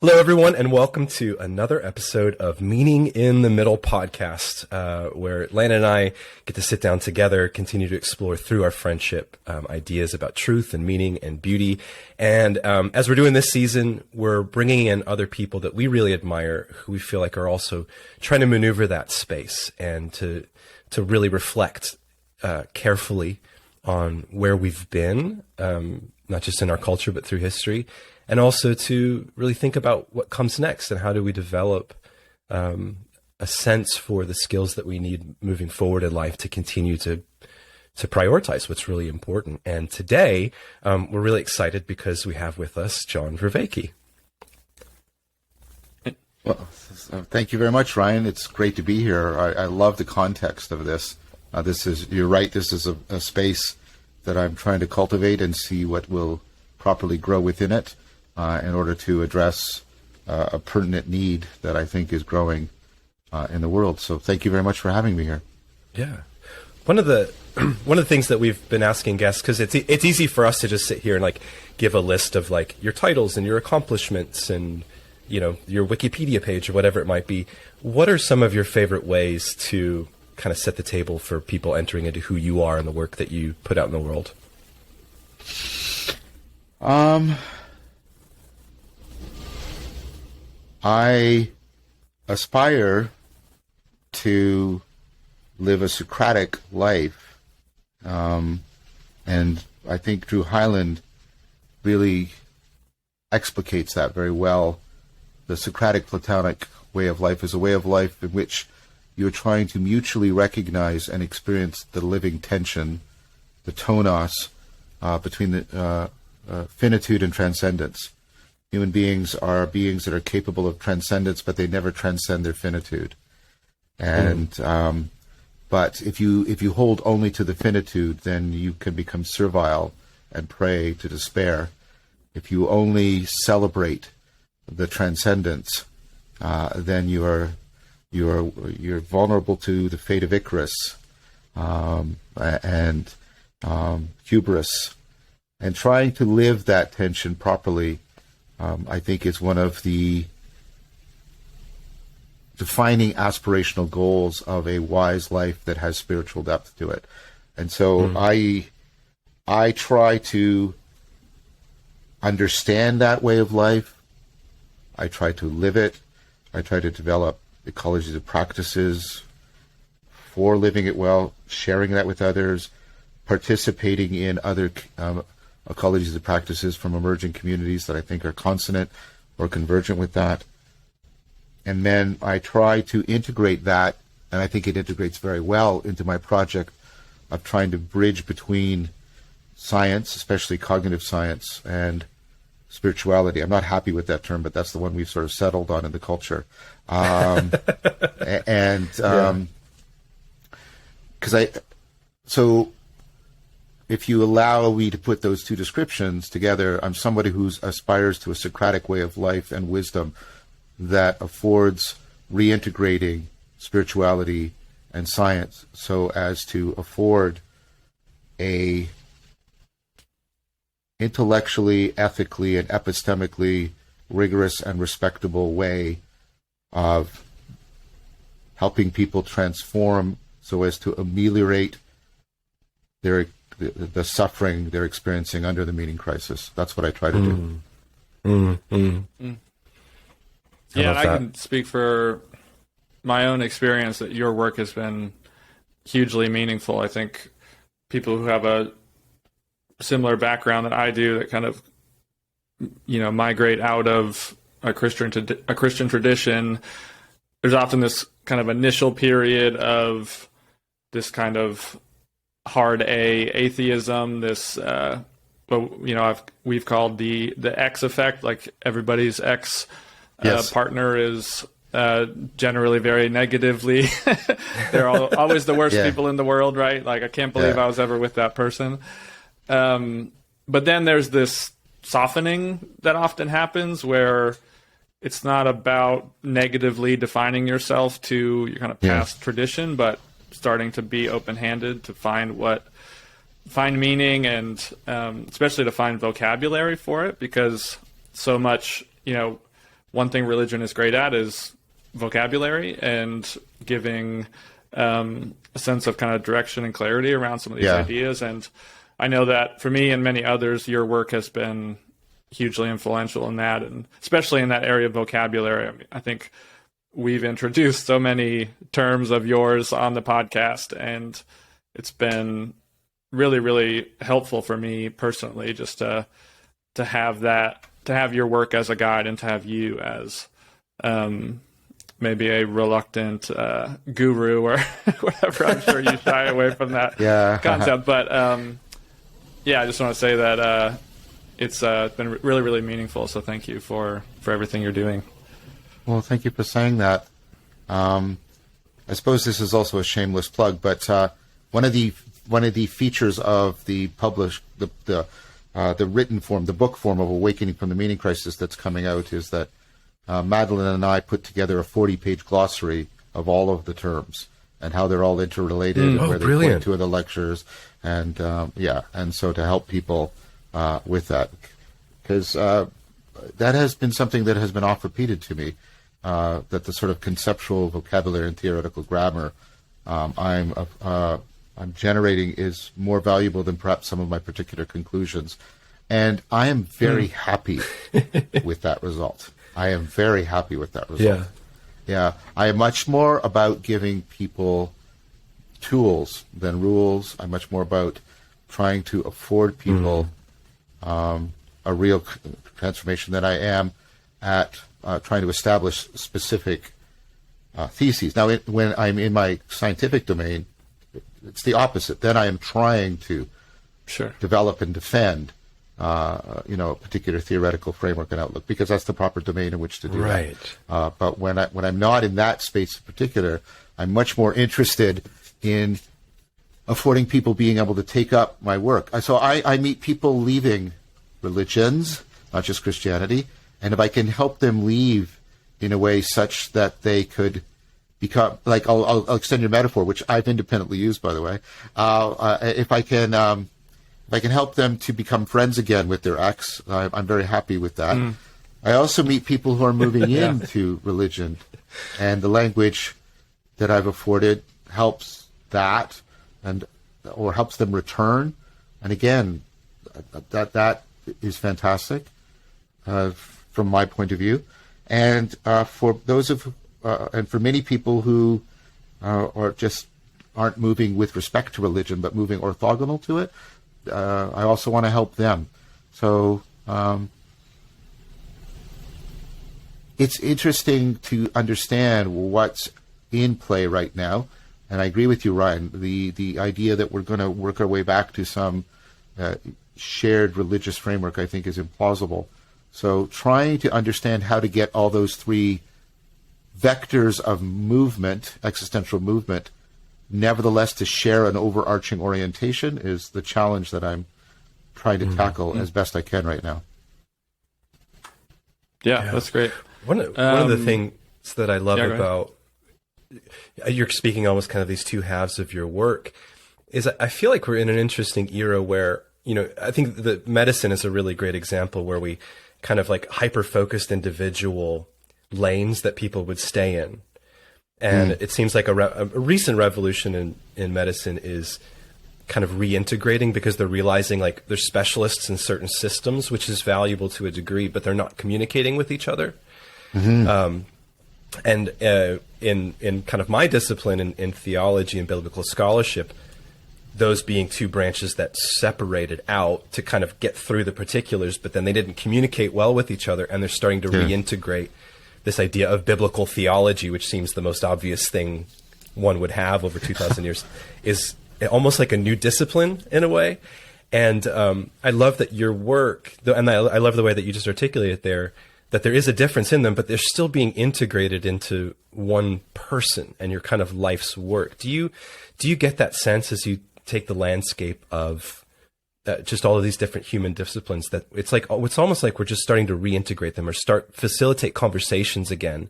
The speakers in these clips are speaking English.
Hello, everyone, and welcome to another episode of Meaning in the Middle podcast, where Lana and I get to sit down together, continue to explore through our friendship ideas about truth and meaning and beauty. And as we're doing this season, we're bringing in other people that we really admire, who we feel like are also trying to maneuver that space and to really reflect carefully on where we've been, not just in our culture, but through history. And also to really think about what comes next and how do we develop a sense for the skills that we need moving forward in life to continue to prioritize what's really important. And today, we're really excited because we have with us John Vervaeke. Well, thank you very much, Ryan. It's great to be here. I love the context of this. You're right, this is a space that I'm trying to cultivate and see what will properly grow within it. In order to address a pertinent need that I think is growing in the world. So thank you very much for having me here. Yeah. One of the things that we've been asking guests, because it's easy for us to just sit here and like give a list of like your titles and your accomplishments and, you know, your Wikipedia page or whatever it might be. What are some of your favorite ways to kind of set the table for people entering into who you are and the work that you put out in the world? I aspire to live a Socratic life, and I think Drew Hyland really explicates that very well. The Socratic Platonic way of life is a way of life in which you're trying to mutually recognize and experience the living tension, the tonos, between the finitude and transcendence. Human beings are beings that are capable of transcendence, but they never transcend their finitude. And but if you hold only to the finitude, then you can become servile and prey to despair. If you only celebrate the transcendence, then you're vulnerable to the fate of Icarus and hubris. And trying to live that tension properly, I think is one of the defining aspirational goals of a wise life that has spiritual depth to it. And so I try to understand that way of life. I try to live it. I try to develop ecologies of practices for living it well, sharing that with others, participating in other ecologies of practices from emerging communities that I think are consonant or convergent with that. And then I try to integrate that, and I think it integrates very well into my project of trying to bridge between science, especially cognitive science, and spirituality. I'm not happy with that term, but that's the one we've sort of settled on in the culture. If you allow me to put those two descriptions together, I'm somebody who aspires to a Socratic way of life and wisdom that affords reintegrating spirituality and science so as to afford a intellectually, ethically, and epistemically rigorous and respectable way of helping people transform so as to ameliorate the suffering they're experiencing under the meaning crisis. That's what I try to do. Yeah, and I can speak for my own experience that your work has been hugely meaningful. I think people who have a similar background that I do, that kind of, migrate out of a Christian tradition, there's often this kind of initial period of this kind of hard atheism, this we've called the X effect, like everybody's ex partner is generally very negatively they're always the worst people in the world, right? Like, I can't believe I was ever with that person. But then there's this softening that often happens where it's not about negatively defining yourself to your kind of past tradition, but starting to be open-handed to find meaning and especially to find vocabulary for it, because so much, one thing religion is great at is vocabulary and giving a sense of kind of direction and clarity around some of these ideas. And I know that for me and many others, your work has been hugely influential in that, and especially in that area of vocabulary. I mean, I think we've introduced so many terms of yours on the podcast, and it's been really, really helpful for me personally just to have that, to have your work as a guide, and to have you as maybe a reluctant guru or whatever. I'm sure you shy away from that concept, but I just want to say that it's been really, really meaningful. So thank you for everything you're doing. Well, thank you for saying that. I suppose this is also a shameless plug, but one of the features of the published the written form, the book form of Awakening from the Meaning Crisis that's coming out is that Madeline and I put together a 40-page glossary of all of the terms and how they're all interrelated and where they point to in the lectures, and and so to help people with that, because that has been something that has been oft repeated to me, that the sort of conceptual vocabulary and theoretical grammar I'm generating is more valuable than perhaps some of my particular conclusions, and I am very happy with that result. I am very happy with that result. Yeah, I am much more about giving people tools than rules. I'm much more about trying to afford people a real transformation than I am at trying to establish specific theses. Now, when I'm in my scientific domain, it's the opposite. Then I am trying to develop and defend a particular theoretical framework and outlook, because that's the proper domain in which to do that. But when I'm not in that space in particular, I'm much more interested in affording people being able to take up my work. So I meet people leaving religions, not just Christianity, and if I can help them leave in a way such that they could become, like, I'll extend your metaphor, which I've independently used, by the way. If I can help them to become friends again with their ex, I'm very happy with that. I also meet people who are moving into religion, and the language that I've afforded helps that, or helps them return. And again, that is fantastic from my point of view. And for those and for many people who aren't moving with respect to religion, but moving orthogonal to it, I also want to help them. So it's interesting to understand what's in play right now. And I agree with you, Ryan. The idea that we're going to work our way back to some shared religious framework, I think, is implausible. So trying to understand how to get all those three vectors of movement, existential movement, nevertheless to share an overarching orientation is the challenge that I'm trying to tackle as best I can right now. Yeah, that's great. One of the things that I love about, you're speaking almost kind of these two halves of your work, is I feel like we're in an interesting era where, I think that medicine is a really great example where we kind of like hyper-focused individual lanes that people would stay in. And it seems like a recent revolution in medicine is kind of reintegrating, because they're realizing like they're specialists in certain systems, which is valuable to a degree, but they're not communicating with each other. And in kind of my discipline in theology and biblical scholarship, those being two branches that separated out to kind of get through the particulars, but then they didn't communicate well with each other, and they're starting to reintegrate this idea of biblical theology, which seems the most obvious thing one would have over 2,000 years, is almost like a new discipline in a way. And I love that your work, and I love the way that you just articulated there, that there is a difference in them, but they're still being integrated into one person and your kind of life's work. Do you get that sense as you take the landscape of just all of these different human disciplines, that it's almost like we're just starting to reintegrate them or facilitate conversations again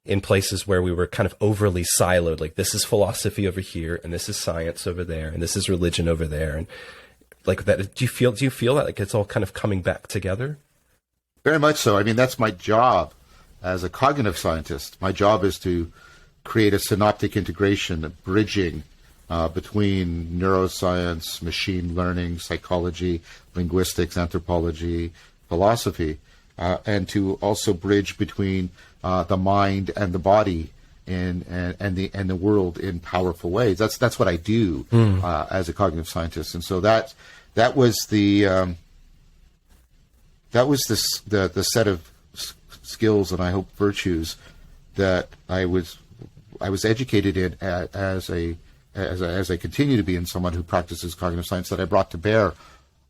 in places where we were kind of overly siloed, like this is philosophy over here and this is science over there and this is religion over there, and like that. Do you feel that like it's all kind of coming back together? Very much so. I mean, that's my job as a cognitive scientist, my job is to create a synoptic integration, a bridging between neuroscience, machine learning, psychology, linguistics, anthropology, philosophy, and to also bridge between the mind and the body and the world in powerful ways. That's what I do as a cognitive scientist, and so that was the set of skills and I hope virtues that I was educated in as I continue to be in someone who practices cognitive science, that I brought to bear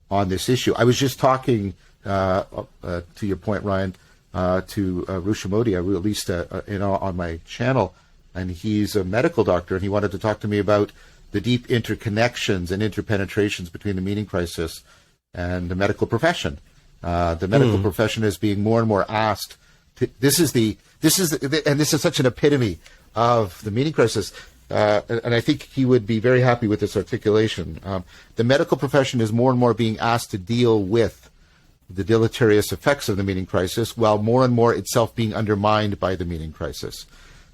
on this issue. I was just talking to your point, Ryan, to Rushamodi. I released on my channel, and he's a medical doctor, and he wanted to talk to me about the deep interconnections and interpenetrations between the meaning crisis and the medical profession. The medical profession is being more and more asked. This is such an epitome of the meaning crisis. And I think he would be very happy with this articulation. The medical profession is more and more being asked to deal with the deleterious effects of the meaning crisis, while more and more itself being undermined by the meaning crisis.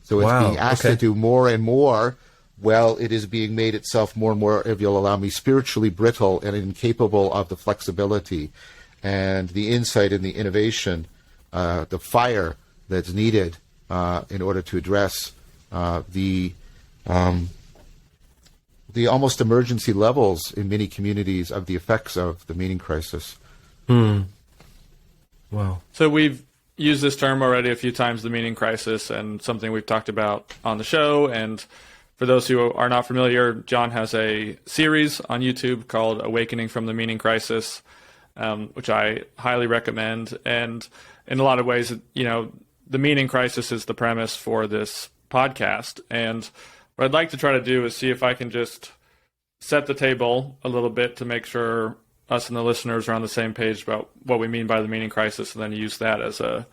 So it's being asked to do more and more, while it is being made itself more and more, if you'll allow me, spiritually brittle and incapable of the flexibility and the insight and the innovation, the fire that's needed in order to address the almost emergency levels in many communities of the effects of the meaning crisis. Wow. So we've used this term already a few times, the meaning crisis, and something we've talked about on the show. And for those who are not familiar, John has a series on YouTube called Awakening from the Meaning Crisis, which I highly recommend. And in a lot of ways, the meaning crisis is the premise for this podcast. And what I'd like to try to do is see if I can just set the table a little bit to make sure us and the listeners are on the same page about what we mean by the meaning crisis, and then use that as a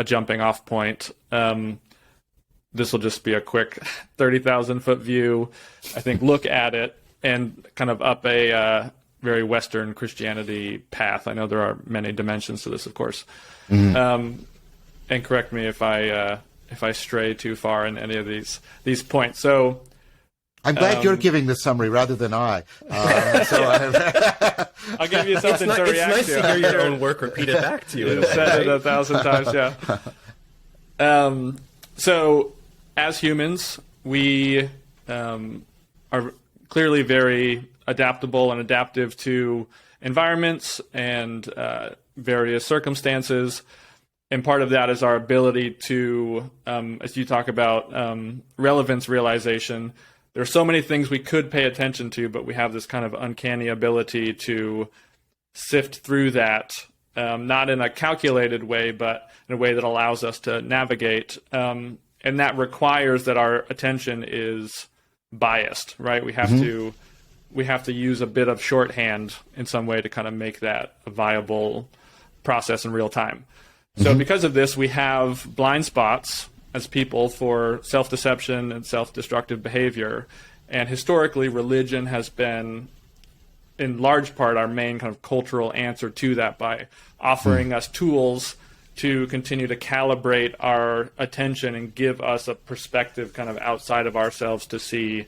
jumping off point. This will just be a quick 30,000 foot view, I think, look at it and kind of up a very Western Christianity path. I know there are many dimensions to this, of course. And correct me if I stray too far in any of these points. So I'm glad you're giving the summary rather than I. I'll give you something to react to. It's nice to hear your own work repeated back to you. You said it 1,000 times, yeah. So as humans, we are clearly very adaptable and adaptive to environments and various circumstances. And part of that is our ability to, as you talk about, relevance realization. There are so many things we could pay attention to, but we have this kind of uncanny ability to sift through that, not in a calculated way, but in a way that allows us to navigate. And that requires that our attention is biased, right? We have to use a bit of shorthand in some way to kind of make that a viable process in real time. So because of this, we have blind spots as people for self-deception and self-destructive behavior. And historically, religion has been, in large part, our main kind of cultural answer to that by offering us tools to continue to calibrate our attention and give us a perspective kind of outside of ourselves to see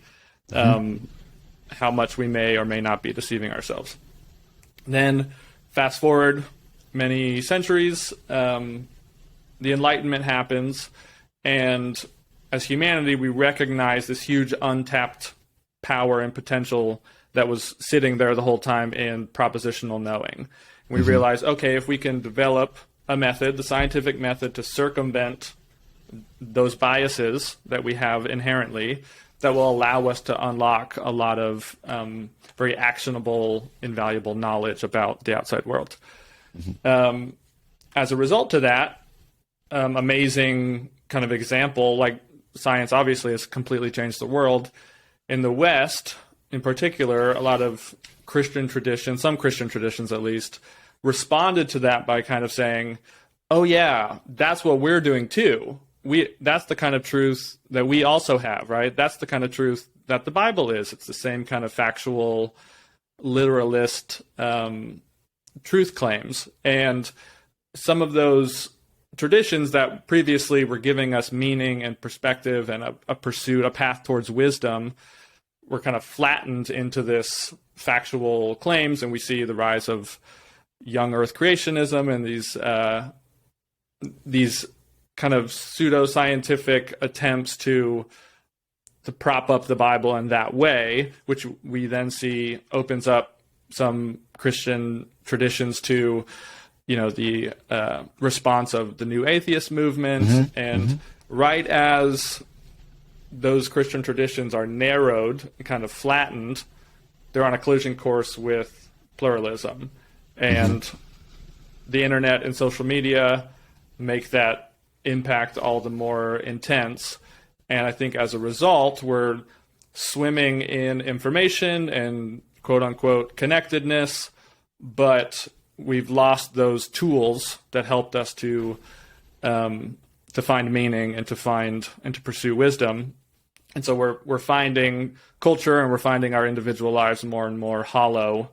how much we may or may not be deceiving ourselves. Then fast forward many centuries, the Enlightenment happens, and as humanity, we recognize this huge untapped power and potential that was sitting there the whole time in propositional knowing. We realize, okay, if we can develop a method, the scientific method, to circumvent those biases that we have inherently, that will allow us to unlock a lot of very actionable, invaluable knowledge about the outside world. As a result to that, amazing kind of example, like science obviously has completely changed the world. In the West, in particular, a lot of Christian traditions, some Christian traditions at least, responded to that by kind of saying, oh yeah, that's what we're doing too. That's the kind of truth that we also have, right? That's the kind of truth that the Bible is. It's the same kind of factual, literalist truth claims. And some of those traditions that previously were giving us meaning and perspective and a pursuit, a path towards wisdom, were kind of flattened into this factual claims, and we see the rise of young Earth creationism and these kind of pseudo-scientific attempts to prop up the Bible in that way, which we then see opens up some Christian traditions to, the response of the new atheist movement. And right as those Christian traditions are narrowed and kind of flattened, they're on a collision course with pluralism. And the internet and social media make that impact all the more intense. And I think as a result, we're swimming in information and quote unquote connectedness, but we've lost those tools that helped us to find meaning and to pursue wisdom. And so we're finding culture and we're finding our individual lives more and more hollow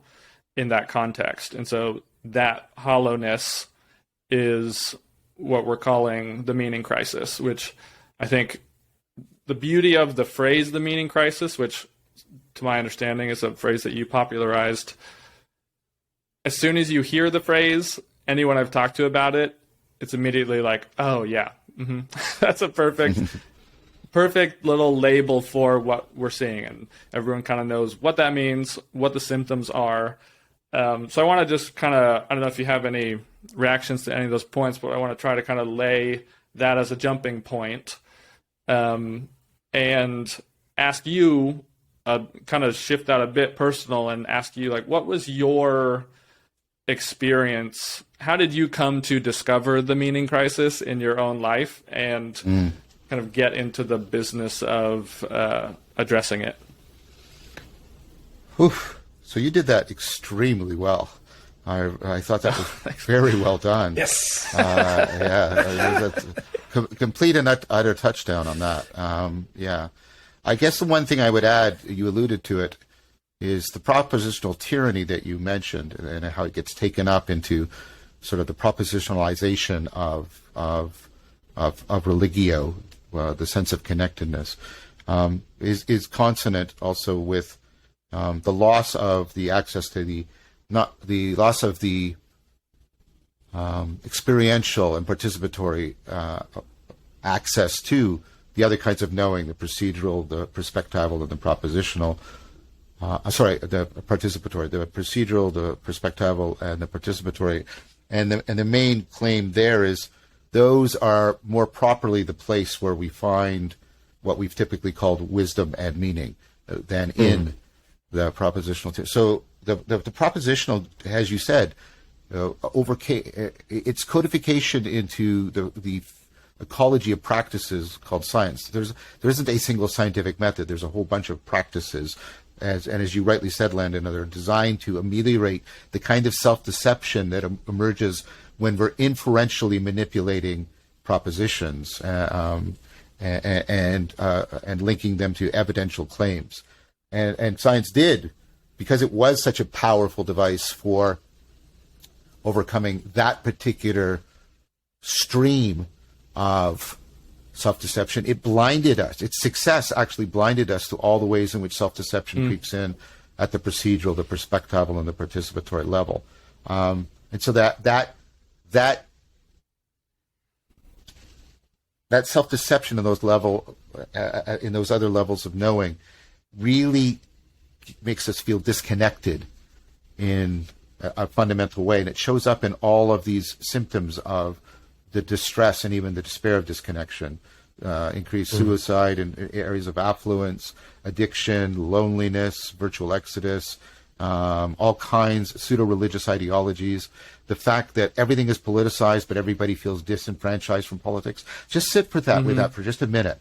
in that context. And so that hollowness is what we're calling the meaning crisis, which I think the beauty of the phrase, the meaning crisis, which to my understanding is a phrase that you popularized. As soon as you hear the phrase, anyone I've talked to about it, it's immediately like, oh yeah, that's a perfect little label for what we're seeing. And everyone kind of knows what that means, what the symptoms are. So I want to just kind of, I don't know if you have any reactions to any of those points, but I want to try to kind of lay that as a jumping point, and ask you, kind of shift that a bit personal and ask you, like, what was your experience? How did you come to discover the meaning crisis in your own life and kind of get into the business of addressing it? Oof. So you did that extremely well. I thought that was very well done. Yes. Complete and utter touchdown on that. Yeah. I guess the one thing I would add, you alluded to it, is the propositional tyranny that you mentioned and how it gets taken up into sort of the propositionalization of religio, the sense of connectedness, is consonant also with the loss of the access to the loss of the experiential and participatory access to the other kinds of knowing, the procedural, the perspectival, and the propositional. The participatory, the procedural, the perspectival, and the participatory. And the main claim there is those are more properly the place where we find what we've typically called wisdom and meaning than in the propositional. So the propositional, as you said, its codification into the ecology of practices called science. There isn't a single scientific method. There's a whole bunch of practices, as you rightly said, Landon, they're designed to ameliorate the kind of self-deception that emerges when we're inferentially manipulating propositions and linking them to evidential claims. And science did, because it was such a powerful device for overcoming that particular stream of self-deception. It blinded us. Its success actually blinded us to all the ways in which self-deception creeps in at the procedural, the perspectival, and the participatory level. And so that self-deception in those in those other levels of knowing really makes us feel disconnected in a fundamental way, and it shows up in all of these symptoms of the distress and even the despair of disconnection, increased suicide in areas of affluence, addiction, loneliness, virtual exodus, all kinds, pseudo-religious ideologies, the fact that everything is politicized but everybody feels disenfranchised from politics. Just sit with that for just a minute.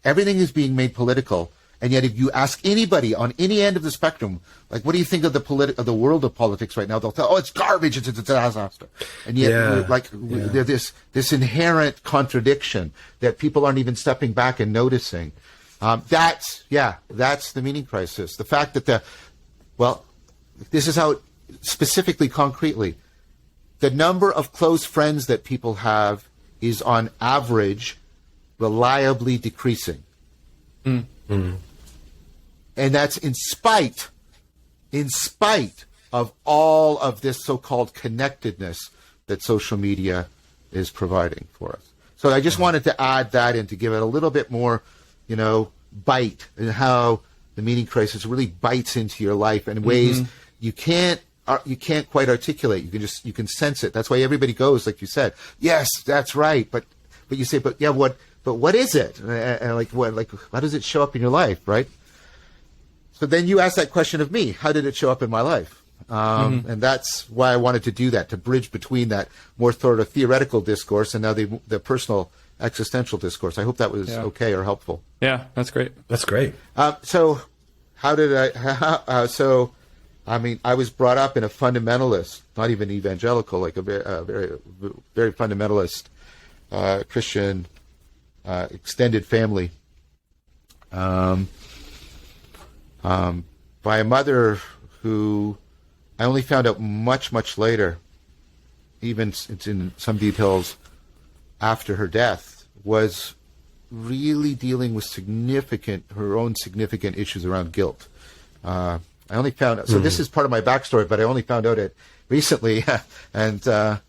Everything is being made political, and yet if you ask anybody on any end of the spectrum, like, what do you think of the world of politics right now? They'll tell, oh, it's garbage, it's a disaster. And yet, there's this inherent contradiction that people aren't even stepping back and noticing. That's the meaning crisis. The fact that this is how, specifically, concretely, the number of close friends that people have is on average reliably decreasing. And that's in spite of all of this so-called connectedness that social media is providing for us. So I just wanted to add that in to give it a little bit more, bite, and how the meaning crisis really bites into your life in ways you can't quite articulate. You can sense it. That's why everybody goes, like you said, yes, that's right. But you say, but what is it? And how does it show up in your life, right? So then you ask that question of me, how did it show up in my life? And that's why I wanted to do that, to bridge between that more sort of theoretical discourse and now the personal existential discourse. I hope that was okay or helpful. Yeah, that's great. That's great. So how did I, I was brought up in a fundamentalist, not even evangelical, like a very, very fundamentalist Christian extended family. By a mother who I only found out much, much later, even it's in some details after her death, was really dealing with her own significant issues around guilt. I only found out, so this is part of my backstory, but I only found out it recently. And so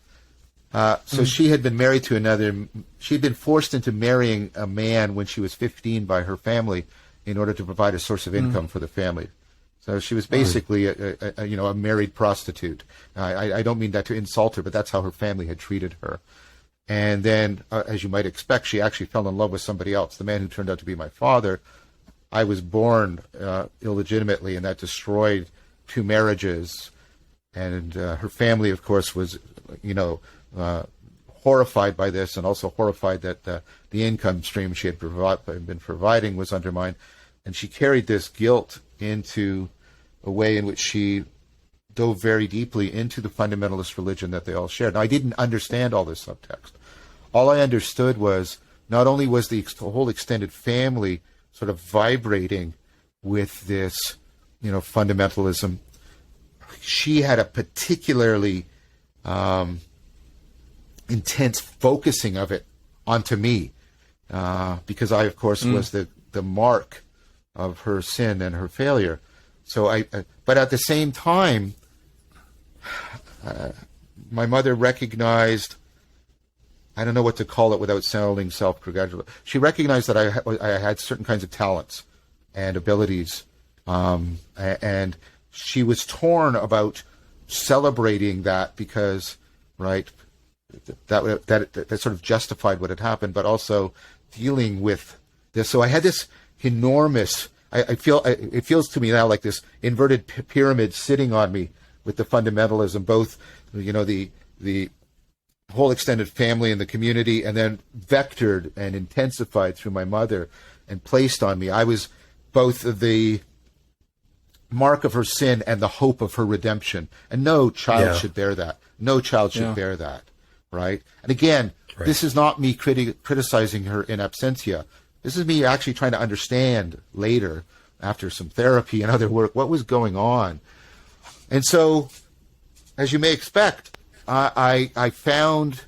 she had been married to she'd been forced into marrying a man when she was 15 by her family in order to provide a source of income for the family. So she was basically a married prostitute. I don't mean that to insult her, but that's how her family had treated her. And then, as you might expect, she actually fell in love with somebody else, the man who turned out to be my father. I was born illegitimately, and that destroyed 2 marriages. And her family, of course, was, horrified by this, and also horrified that the income stream she had been providing was undermined. And she carried this guilt into a way in which she dove very deeply into the fundamentalist religion that they all shared. Now, I didn't understand all this subtext. All I understood was not only was the whole extended family sort of vibrating with this, fundamentalism, she had a particularly intense focusing of it onto me, because I, of course, was the mark of her sin and her failure. So but at the same time, my mother recognized, I don't know what to call it without sounding self-congratulatory. She recognized that I had certain kinds of talents and abilities, and she was torn about celebrating that because, right, that sort of justified what had happened, but also dealing with this. So I had this enormous, it feels to me now like this inverted pyramid sitting on me with the fundamentalism, both, the whole extended family and the community, and then vectored and intensified through my mother and placed on me. I was both the mark of her sin and the hope of her redemption. And no child should bear that. No child should bear that, right? And again, this is not me criticizing her in absentia. This is me actually trying to understand later, after some therapy and other work, what was going on. And so, as you may expect, I found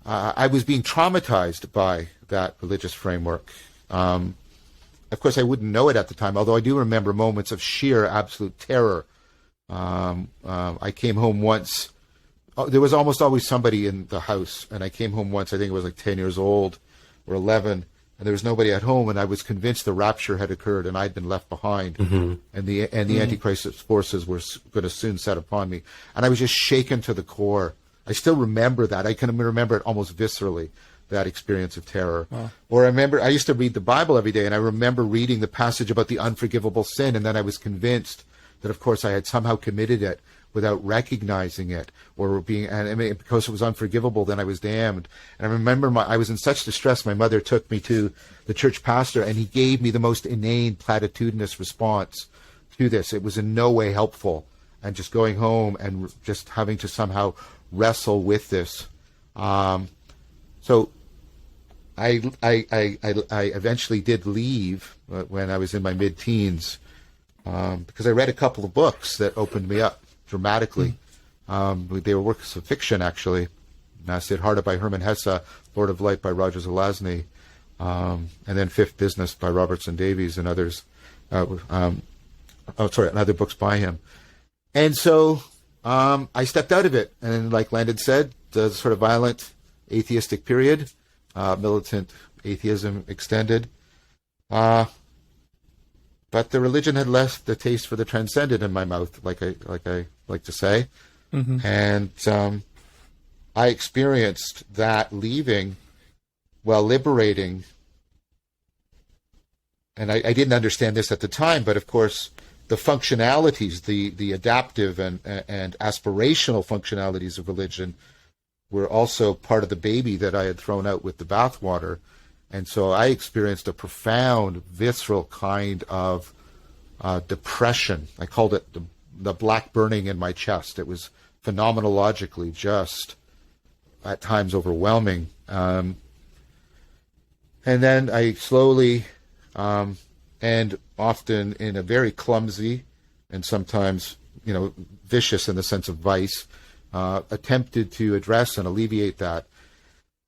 I was being traumatized by that religious framework. Of course, I wouldn't know it at the time, although I do remember moments of sheer, absolute terror. I came home once. There was almost always somebody in the house, and I came home once, I think it was like 10 years old or 11, and there was nobody at home, and I was convinced the rapture had occurred and I'd been left behind, and the Antichrist forces were going to soon set upon me. And I was just shaken to the core. I still remember that. I can remember it almost viscerally, that experience of terror. Wow. Or I used to read the Bible every day, and I remember reading the passage about the unforgivable sin, and then I was convinced that, of course, I had somehow committed it without recognizing it, or because it was unforgivable, then I was damned. And I remember I was in such distress, my mother took me to the church pastor, and he gave me the most inane, platitudinous response to this. It was in no way helpful, and just going home and just having to somehow wrestle with this. So I eventually did leave when I was in my mid-teens, because I read a couple of books that opened me up dramatically. They were works of fiction, actually. Siddhartha by Hermann Hesse, Lord of Light by Roger Zelazny, and then Fifth Business by Robertson Davies and others. And other books by him. And so I stepped out of it. And like Landon said, the sort of violent atheistic period, militant atheism extended. But the religion had left the taste for the transcendent in my mouth, like I like to say. Mm-hmm. And I experienced that leaving while liberating. And I didn't understand this at the time, but of course, the functionalities, the adaptive and aspirational functionalities of religion were also part of the baby that I had thrown out with the bathwater. And so I experienced a profound, visceral kind of depression. I called it the black burning in my chest. It was phenomenologically just, at times, overwhelming. And then I slowly, and often in a very clumsy and sometimes, vicious in the sense of vice, attempted to address and alleviate that.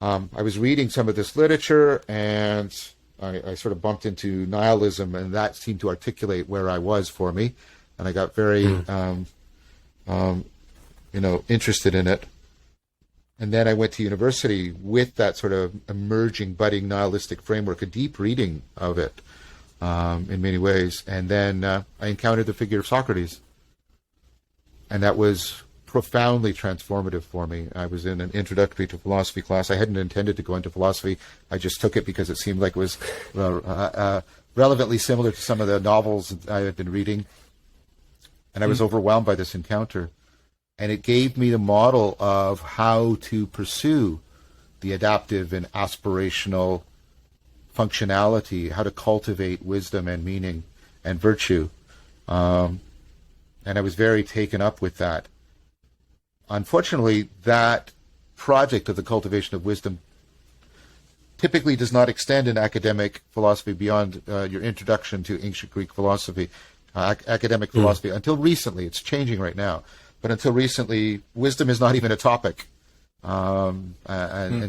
I was reading some of this literature, and I sort of bumped into nihilism, and that seemed to articulate where I was for me, and I got very, interested in it. And then I went to university with that sort of emerging, budding nihilistic framework, a deep reading of it in many ways. And then I encountered the figure of Socrates, and that was profoundly transformative for me. I was in an introductory to philosophy class. I hadn't intended to go into philosophy. I just took it because it seemed like it was relevantly similar to some of the novels I had been reading. And I was overwhelmed by this encounter. And it gave me the model of how to pursue the adaptive and aspirational functionality, how to cultivate wisdom and meaning and virtue. And I was very taken up with that. Unfortunately, that project of the cultivation of wisdom typically does not extend in academic philosophy beyond your introduction to ancient Greek philosophy, academic philosophy. Until recently, it's changing right now, but until recently, wisdom is not even a topic. And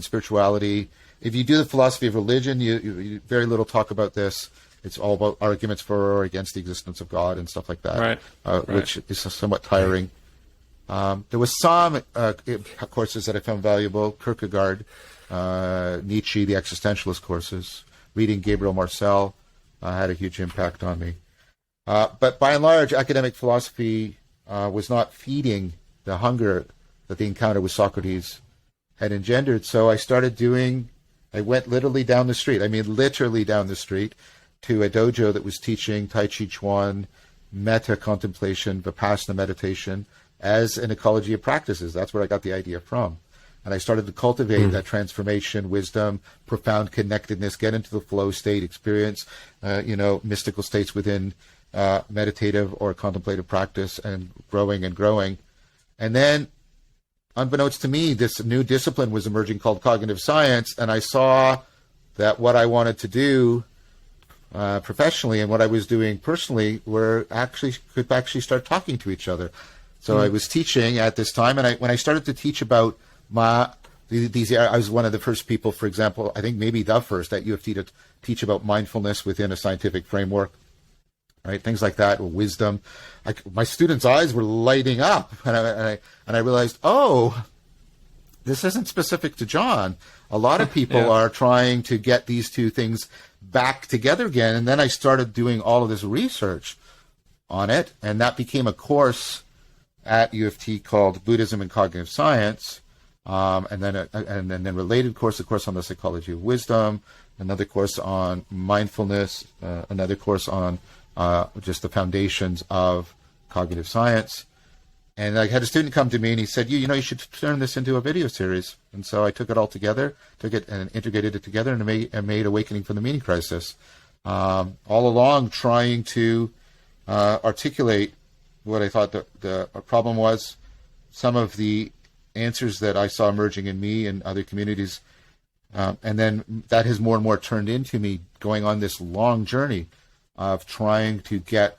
spirituality. If you do the philosophy of religion, you very little talk about this. It's all about arguments for or against the existence of God and stuff like that, which is somewhat tiring. There was some courses that I found valuable. Kierkegaard, Nietzsche, the existentialist courses. Reading Gabriel Marcel had a huge impact on me. But by and large, academic philosophy was not feeding the hunger that the encounter with Socrates had engendered. So I went literally down the street, to a dojo that was teaching Tai Chi Chuan, metta contemplation, Vipassana meditation, as an ecology of practices. That's where I got the idea from. And I started to cultivate that transformation, wisdom, profound connectedness, get into the flow state, experience, mystical states within meditative or contemplative practice, and growing. And then, unbeknownst to me, this new discipline was emerging called cognitive science, and I saw that what I wanted to do professionally and what I was doing personally could actually start talking to each other. So I was teaching at this time, and when I started to teach about these, I was one of the first people, for example, I think maybe the first at U of T to teach about mindfulness within a scientific framework, right? Things like that, or wisdom. My students' eyes were lighting up, and I realized, this isn't specific to John. A lot of people are trying to get these two things back together again. And then I started doing all of this research on it, and that became a course at U of T called Buddhism and Cognitive Science, and then related course, a course on the psychology of wisdom, another course on mindfulness, another course on just the foundations of cognitive science. And I had a student come to me and he said, you should turn this into a video series. And so I took it all together, and integrated it together, and made Awakening from the Meaning Crisis. All along trying to articulate what I thought the problem was, some of the answers that I saw emerging in me and other communities. And then that has more and more turned into me going on this long journey of trying to get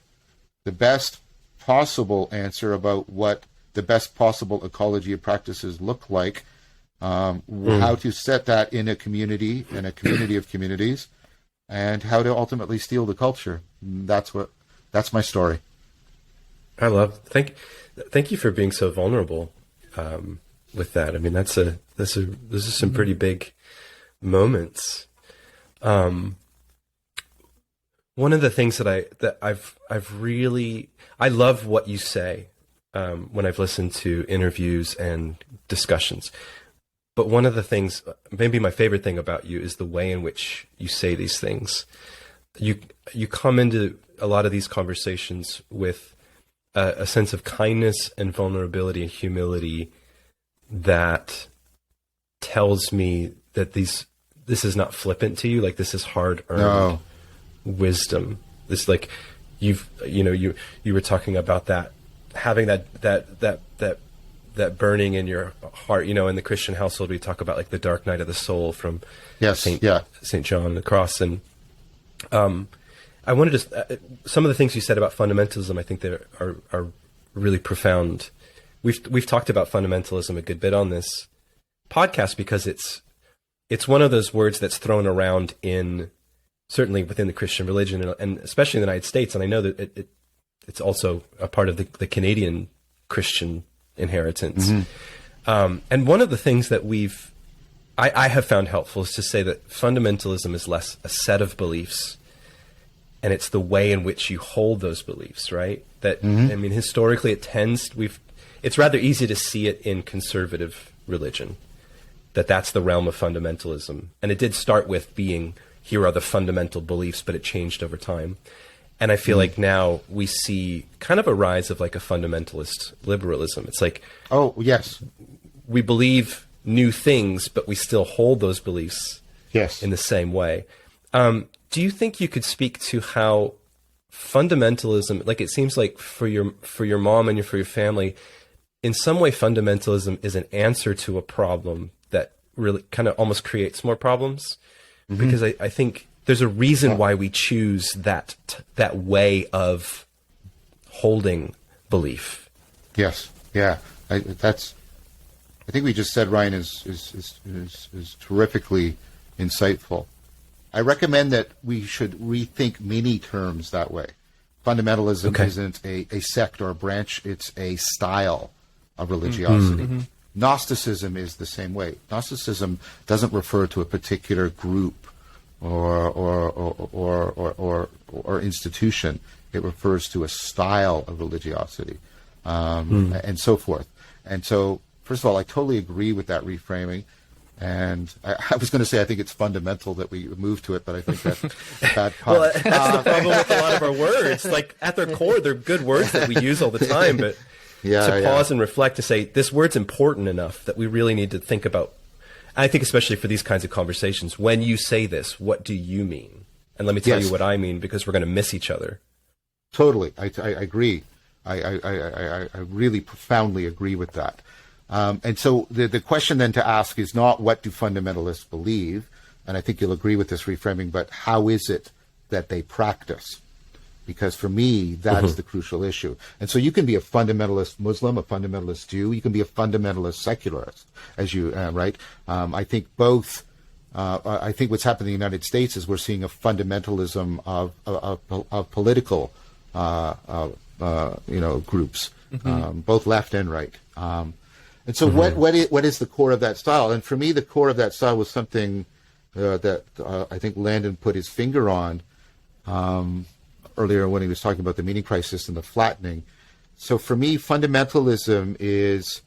the best possible answer about what the best possible ecology of practices look like, how to set that in a community of communities, and how to ultimately steal the culture. That's my story. I love. Thank you for being so vulnerable with that. I mean, this is some pretty big moments. One of the things that I love what you say when I've listened to interviews and discussions. But one of the things, maybe my favorite thing about you, is the way in which you say these things. You come into a lot of these conversations with a sense of kindness and vulnerability and humility that tells me that this is not flippant to you. Like, this is hard-earned wisdom. This, like, you were talking about that, having that burning in your heart. In the Christian household, we talk about like the dark night of the soul from Saint John on the cross. And I wanted to some of the things you said about fundamentalism, I think that are really profound. We've talked about fundamentalism a good bit on this podcast because it's one of those words that's thrown around certainly within the Christian religion, and especially in the United States. And I know that it's also a part of the Canadian Christian inheritance. Mm-hmm. And one of the things that I have found helpful is to say that fundamentalism is less a set of beliefs, and it's the way in which you hold those beliefs, right? That, mm-hmm. I mean, historically it's rather easy to see it in conservative religion, that's the realm of fundamentalism. And it did start with being, here are the fundamental beliefs, but it changed over time. And I feel like now we see kind of a rise of like a fundamentalist liberalism. It's like, oh, yes, we believe new things, but we still hold those beliefs in the same way. Do you think you could speak to how fundamentalism, like it seems like for your mom and for your family, in some way fundamentalism is an answer to a problem that really kind of almost creates more problems? Mm-hmm. Because I think there's a reason why we choose that way of holding belief. Yes, yeah. I think we just said, Ryan, is terrifically insightful. I recommend that we should rethink many terms that way. Fundamentalism isn't a sect or a branch; it's a style of religiosity. Mm-hmm. Gnosticism is the same way. Gnosticism doesn't refer to a particular group or institution. It refers to a style of religiosity, and so forth. And so, first of all, I totally agree with that reframing. And I was going to say I think it's fundamental that we move to it, but I think that's a bad pun. Well, that's the problem with a lot of our words. Like, at their core, they're good words that we use all the time, but to pause and reflect, to say, this word's important enough that we really need to think about. I think especially for these kinds of conversations, when you say this, what do you mean? And let me tell you what I mean, because we're going to miss each other. Totally. I agree. I really profoundly agree with that. And so the question then to ask is not what do fundamentalists believe, and I think you'll agree with this reframing, but how is it that they practice? Because for me, that is the crucial issue. And so you can be a fundamentalist Muslim, a fundamentalist Jew, you can be a fundamentalist secularist, as you, right? I think both, I think what's happened in the United States is we're seeing a fundamentalism of political, groups, both left and right. And so what is the core of that style? And for me, the core of that style was something that I think Landon put his finger on earlier when he was talking about the meaning crisis and the flattening. So for me, fundamentalism is,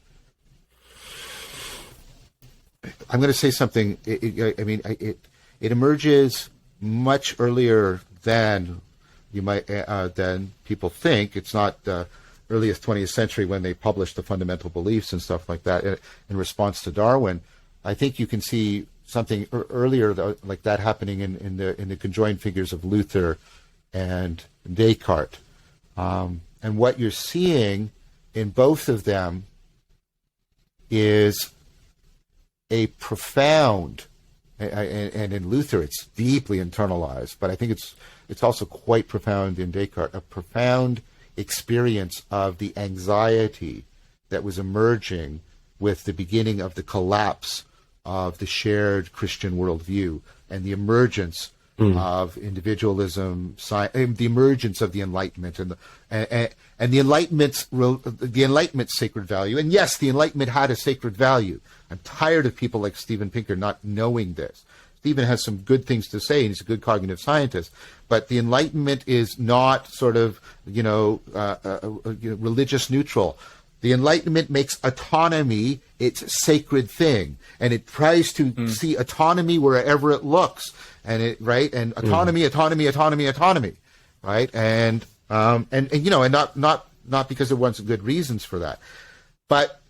I'm going to say something, it emerges much earlier than you might, than people think. It's not earliest 20th century when they published the fundamental beliefs and stuff like that in response to Darwin. I think you can see something earlier like that happening in the conjoined figures of Luther and Descartes. And what you're seeing in both of them is a profound, and in Luther it's deeply internalized, but I think it's also quite profound in Descartes, a profound experience of the anxiety that was emerging with the beginning of the collapse of the shared Christian worldview and the emergence of individualism, the emergence of the Enlightenment and the Enlightenment's sacred value. And yes, the Enlightenment had a sacred value. I'm tired of people like Steven Pinker not knowing this. Steven has some good things to say, and he's a good cognitive scientist. But the Enlightenment is not sort of, religious neutral. The Enlightenment makes autonomy its sacred thing, and it tries to see autonomy wherever it looks, and autonomy, right? And not because it wants good reasons for that, but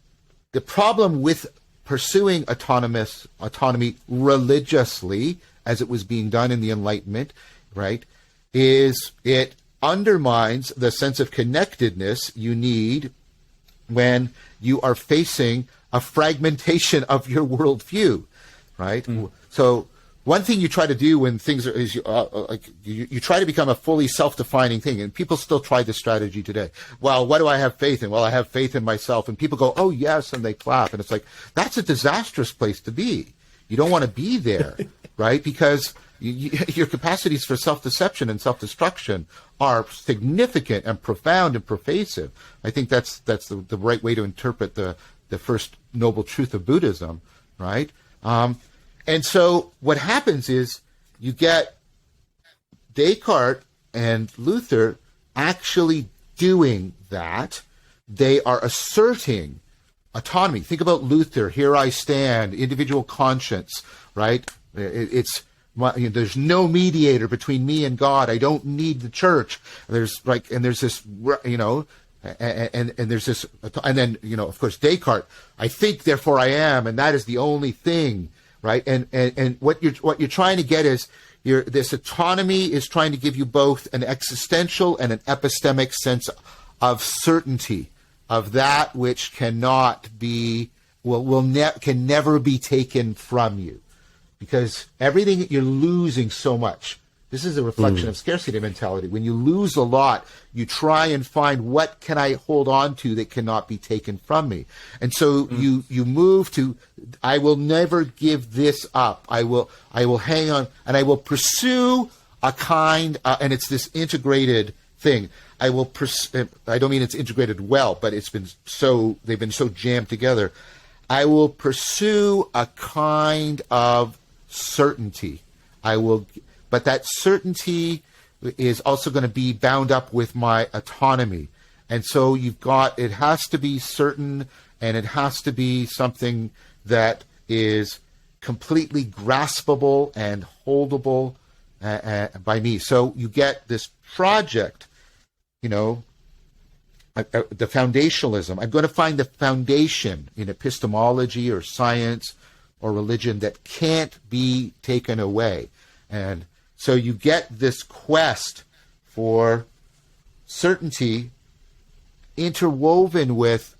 the problem with pursuing autonomy religiously, as it was being done in the Enlightenment, right, is it undermines the sense of connectedness you need when you are facing a fragmentation of your worldview, right? So one thing you try to do when things are is you try to become a fully self-defining thing, and people still try this strategy today. Well, what do I have faith in? Well, I have faith in myself, and people go, "Oh yes," and they clap, and it's like that's a disastrous place to be. You don't want to be there, right? Because your capacities for self-deception and self-destruction are significant and profound and pervasive. I think that's the right way to interpret the first noble truth of Buddhism, right? And so what happens is you get Descartes and Luther actually doing that. They are asserting autonomy. Think about Luther, here I stand, individual conscience, right? There's no mediator between me and God. I don't need the church. There's this, and there's this, and then, of course, Descartes, I think, therefore I am, and that is the only thing, right? And what you're trying to get is this autonomy is trying to give you both an existential and an epistemic sense of certainty, of that which cannot be, can never be taken from you. Because everything, you're losing so much. This is a reflection of scarcity mentality. When you lose a lot, you try and find, what can I hold on to that cannot be taken from me? And so you move to, I will never give this up. I will hang on, and I will pursue a kind, and it's this integrated thing. I don't mean it's integrated well, but they've been so jammed together. I will pursue a kind of certainty. But that certainty is also going to be bound up with my autonomy. And so it has to be certain, and it has to be something that is completely graspable and holdable by me. So you get this project, the foundationalism. I'm going to find the foundation in epistemology or science or religion that can't be taken away. And so you get this quest for certainty interwoven with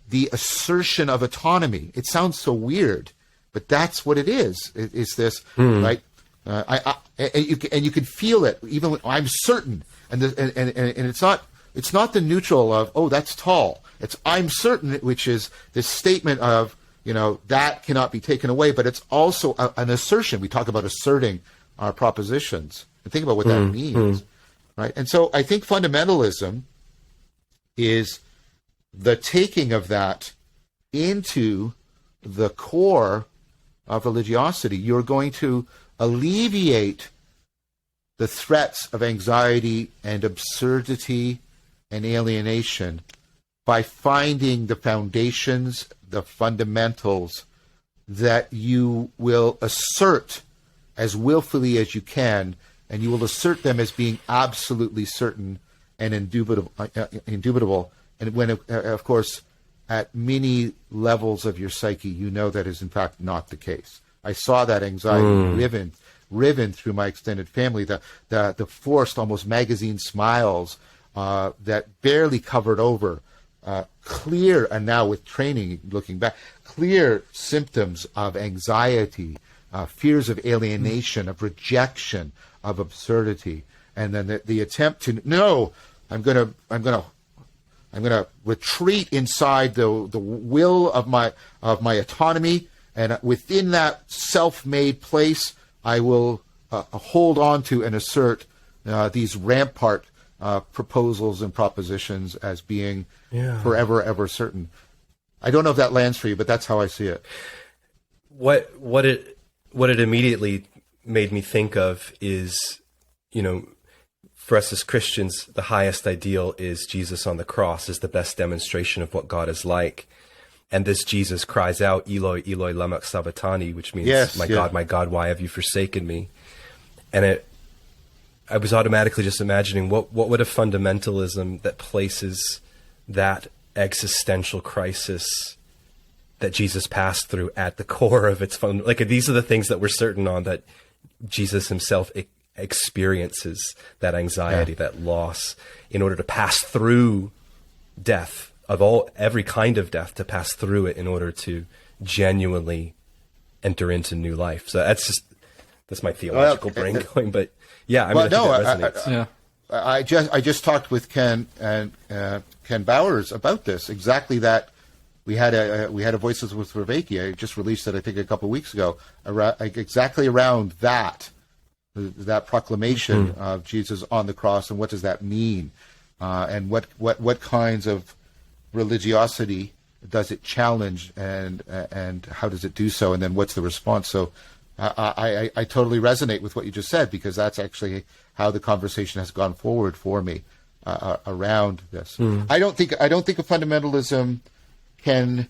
the assertion of autonomy. It sounds so weird, but that's what it is. It's this, right? And you can feel it even when I'm certain, and it's not the neutral of, oh, that's tall. It's I'm certain, which is this statement of, that cannot be taken away, but it's also an assertion. We talk about asserting our propositions, and think about what that means, right? And so I think fundamentalism is the taking of that into the core of religiosity. You're going to alleviate the threats of anxiety and absurdity and alienation by finding the foundations, the fundamentals that you will assert as willfully as you can, and you will assert them as being absolutely certain and indubitable. And when, of course, at many levels of your psyche, that is in fact not the case. I saw that anxiety riven through my extended family, the forced, almost magazine smiles that barely covered over clear, and now with training, looking back, clear symptoms of anxiety, fears of alienation, of rejection, of absurdity, and then the attempt to no, I'm gonna retreat inside the will of my autonomy, and within that self-made place, I will hold on to and assert these rampart proposals and propositions as being forever, ever certain. I don't know if that lands for you, but that's how I see it. What it immediately made me think of is, for us as Christians, the highest ideal is Jesus on the cross, is the best demonstration of what God is like. And this Jesus cries out, Eloi, Eloi, lama sabachthani, which means, my God, why have you forsaken me? And I was automatically just imagining what would a fundamentalism that places that existential crisis that Jesus passed through at the core of its fun. Like, these are the things that we're certain on, that Jesus himself experiences that anxiety, that loss, in order to pass through death, every kind of death, to pass through it in order to genuinely enter into new life. So that's my theological brain going, but yeah, I think that resonates. I just talked with Ken and Ken Bowers about this, exactly that. We had a Voices with Vervaeke. I just released it, I think, a couple of weeks ago, exactly around that proclamation of Jesus on the cross, and what does that mean, and what kinds of religiosity does it challenge, and how does it do so, and then what's the response? So I totally resonate with what you just said, because that's actually how the conversation has gone forward for me around this. I don't think a fundamentalism can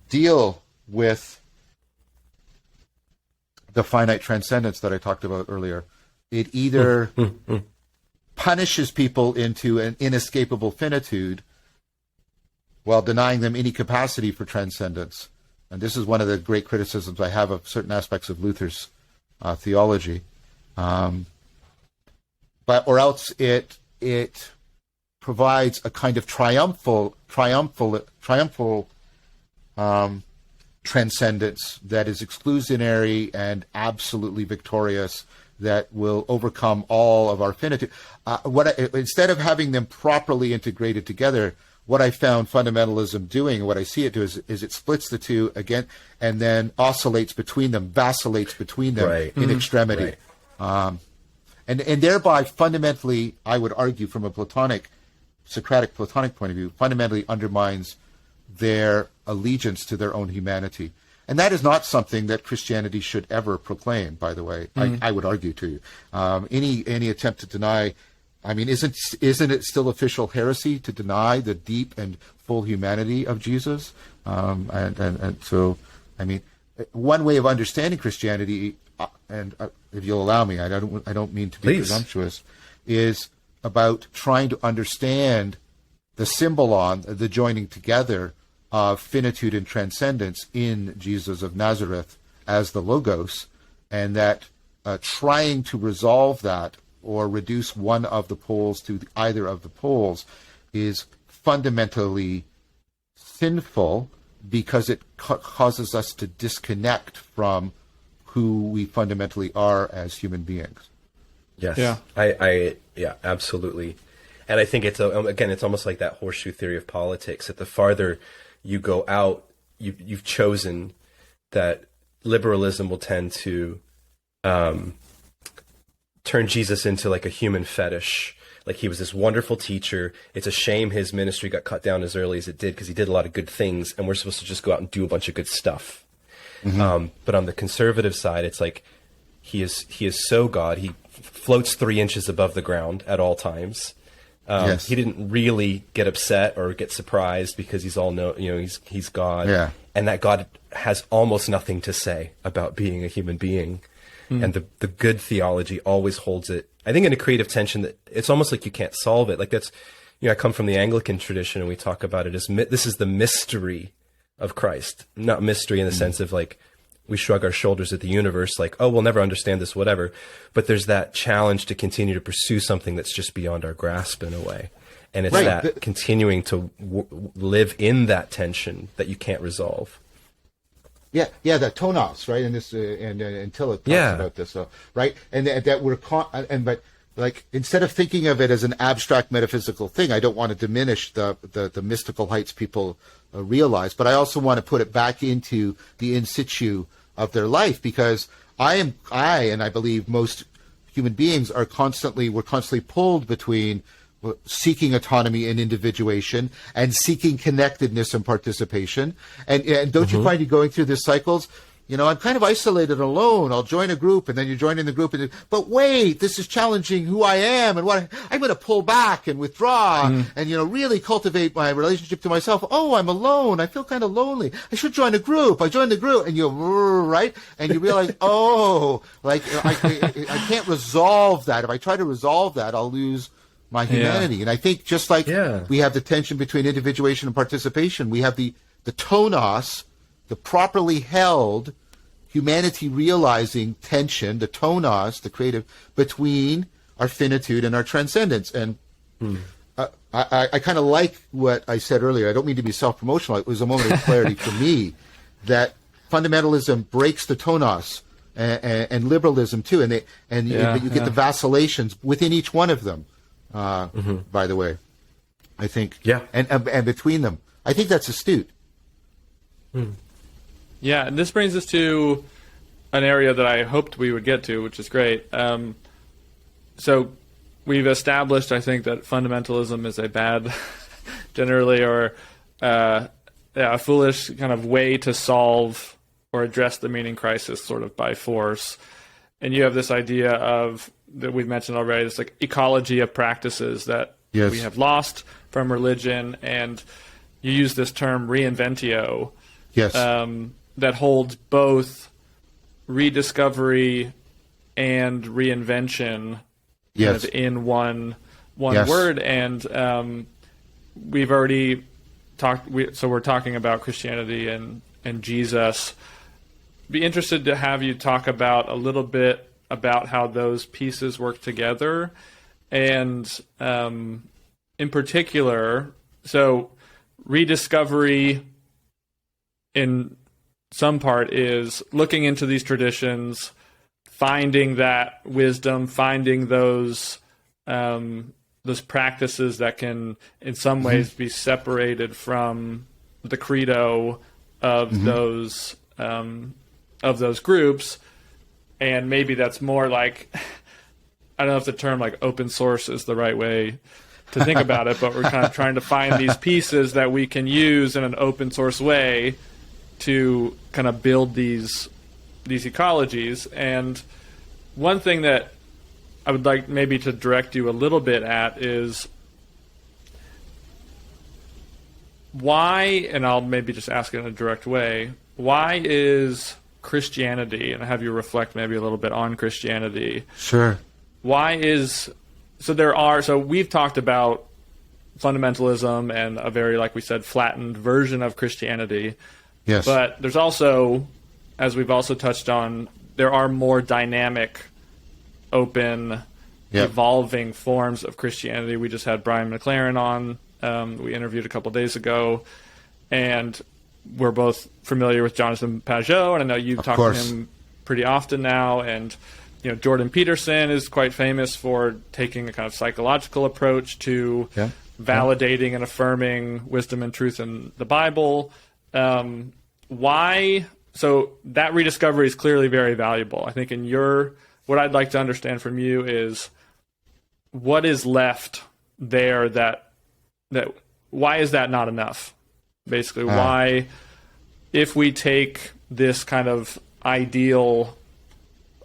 deal with the finite transcendence that I talked about earlier. It either punishes people into an inescapable finitude while denying them any capacity for transcendence. And this is one of the great criticisms I have of certain aspects of Luther's theology. Or else it provides a kind of triumphal transcendence that is exclusionary and absolutely victorious, that will overcome all of our finitude. Instead of having them properly integrated together, what I found fundamentalism doing, and what I see it do, is it splits the two again, and then oscillates between them, vacillates between them in extremity. And thereby fundamentally, I would argue, from a Socratic Platonic point of view, fundamentally undermines their allegiance to their own humanity. And that is not something that Christianity should ever proclaim, by the way. I would argue to you. Any attempt to deny, isn't it still official heresy to deny the deep and full humanity of Jesus? And so, one way of understanding Christianity, and if you'll allow me, I don't mean to be presumptuous, is about trying to understand the symbolon, the joining together of finitude and transcendence in Jesus of Nazareth as the Logos, and that trying to resolve that or reduce one of the poles to either of the poles is fundamentally sinful, because it causes us to disconnect from who we fundamentally are as human beings. Yes. Yeah. I absolutely. And I think it's almost like that horseshoe theory of politics, that the farther you go out, you've chosen that liberalism will tend to turn Jesus into like a human fetish. Like, he was this wonderful teacher. It's a shame his ministry got cut down as early as it did, because he did a lot of good things, and we're supposed to just go out and do a bunch of good stuff. But on the conservative side, it's like he is so God. He floats 3 inches above the ground at all times. He didn't really get upset or get surprised, because he's God, and that God has almost nothing to say about being a human being. And the good theology always holds it, I think, in a creative tension that it's almost like you can't solve it. Like, that's, I come from the Anglican tradition, and we talk about it as this is the mystery of Christ, not mystery in the sense of like we shrug our shoulders at the universe, like, oh, we'll never understand this, whatever. But there's that challenge to continue to pursue something that's just beyond our grasp in a way. And it's continuing to live in that tension that you can't resolve. The tonos, right? And this, and until it talks about this, right? And that we're but like, instead of thinking of it as an abstract metaphysical thing, I don't want to diminish the mystical heights people realize, but I also want to put it back into the in situ of their life, because I and I believe most human beings we're constantly pulled between seeking autonomy and individuation and seeking connectedness and participation. And don't you find you going through these cycles? You know, I'm kind of isolated and alone. I'll join a group, and then you join in the group, but wait, this is challenging who I am and what I'm going to pull back and withdraw and, you know, really cultivate my relationship to myself. Oh, I'm alone. I feel kind of lonely. I should join a group. I joined the group, and right? And you realize, oh, like I can't resolve that. If I try to resolve that, I'll lose my humanity. And I think just like we have the tension between individuation and participation, we have the tonos, the properly held humanity realizing tension, the tonos, the creative, between our finitude and our transcendence. And I kind of like what I said earlier. I don't mean to be self-promotional. It was a moment of clarity for me that fundamentalism breaks the tonos, and liberalism too. And you get the vacillations within each one of them, by the way, I think. And between them. I think that's astute. Yeah, and this brings us to an area that I hoped we would get to, which is great. So we've established, I think, that fundamentalism is a bad, generally, or a foolish kind of way to solve or address the meaning crisis sort of by force. And you have this idea of, that we've mentioned already, this like ecology of practices that we have lost from religion, and you use this term Reinventio. That holds both rediscovery and reinvention kind of in one word. And we've already talked, so we're talking about Christianity and Jesus. Be interested to have you talk about a little bit about how those pieces work together. And in particular, so rediscovery in some part is looking into these traditions, finding that wisdom, finding those practices that can, in some ways, be separated from the credo of those groups, and maybe that's more like, I don't know if the term like open source is the right way to think about it, but we're kind of trying to find these pieces that we can use in an open source way to kind of build these ecologies. And one thing that I would like maybe to direct you a little bit at is why, and I'll maybe just ask it in a direct way, why is Christianity, and have you reflect maybe a little bit on Christianity. Sure. So we've talked about fundamentalism and a very, like we said, flattened version of Christianity. Yes. But there's also, as we've also touched on, there are more dynamic, open, evolving forms of Christianity. We just had Brian McLaren on. We interviewed a couple days ago. And we're both familiar with Jonathan Pageau, and I know you've talked to him pretty often now. And you know, Jordan Peterson is quite famous for taking a kind of psychological approach to validating and affirming wisdom and truth in the Bible. Why? So that rediscovery is clearly very valuable. I think what I'd like to understand from you is what is left there that why is that not enough? Basically, why, if we take this kind of ideal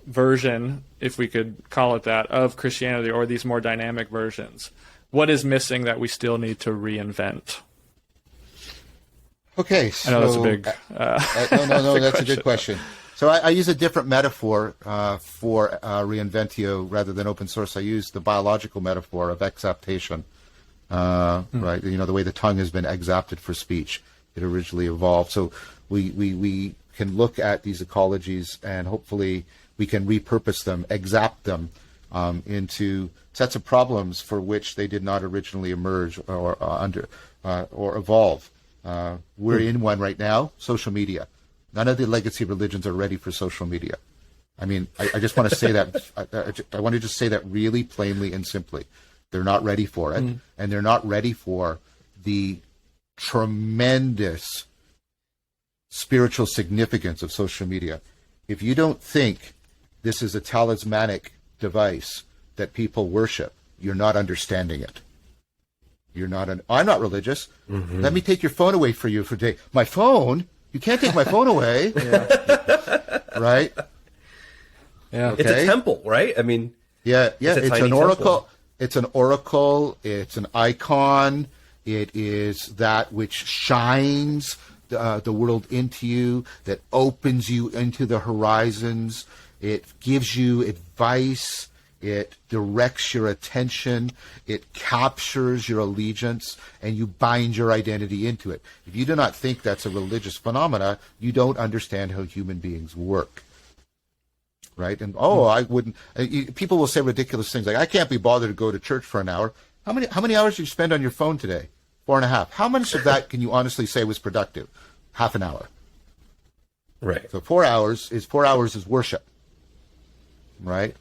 version, if we could call it that, of Christianity, or these more dynamic versions, what is missing that we still need to reinvent? Okay, so I know that's a big no, that's a good question. So I use a different metaphor for Reinventio rather than open source. I use the biological metaphor of exaptation. Right, you know, the way the tongue has been exapted for speech. It originally evolved. So we can look at these ecologies, and hopefully we can repurpose them, exapt them into sets of problems for which they did not originally emerge or evolve. We're in one right now, social media. None of the legacy religions are ready for social media. I mean, I just want to say that, I want to just say that really plainly and simply. They're not ready for it, and they're not ready for the tremendous spiritual significance of social media. If you don't think this is a talismanic device that people worship, you're not understanding it. I'm not religious. Let me take your phone away for you for a day. My phone? You can't take my phone away. Right? Yeah. Okay. It's a temple, right? I mean, it's an oracle. Temple. It's an oracle. It's an icon. It is that which shines the world into you, that opens you into the horizons. It gives you advice. It directs your attention. It captures your allegiance, and you bind your identity into it. If you do not think that's a religious phenomena, you don't understand how human beings work. Right? And I wouldn't. People will say ridiculous things like, "I can't be bothered to go to church for an hour." How many hours do you spend on your phone today? 4.5. How much of that can you honestly say was productive? Half an hour. Right. So 4 hours is worship. Right?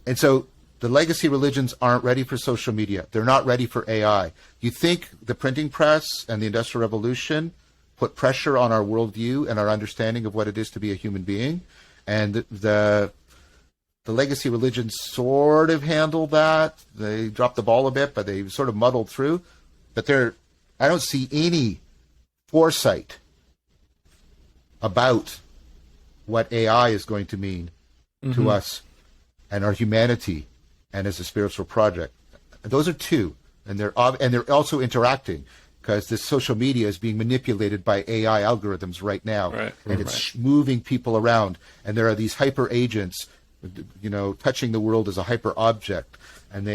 And so the legacy religions aren't ready for social media. They're not ready for AI. You think the printing press and the Industrial Revolution put pressure on our worldview and our understanding of what it is to be a human being? And the legacy religions sort of handled that. They dropped the ball a bit, but they sort of muddled through. But I don't see any foresight about what AI is going to mean to us and our humanity and as a spiritual project. Those are two, and they're also interacting, because this social media is being manipulated by AI algorithms right now, and it's moving people around, and there are these hyper agents, touching the world as a hyper object, and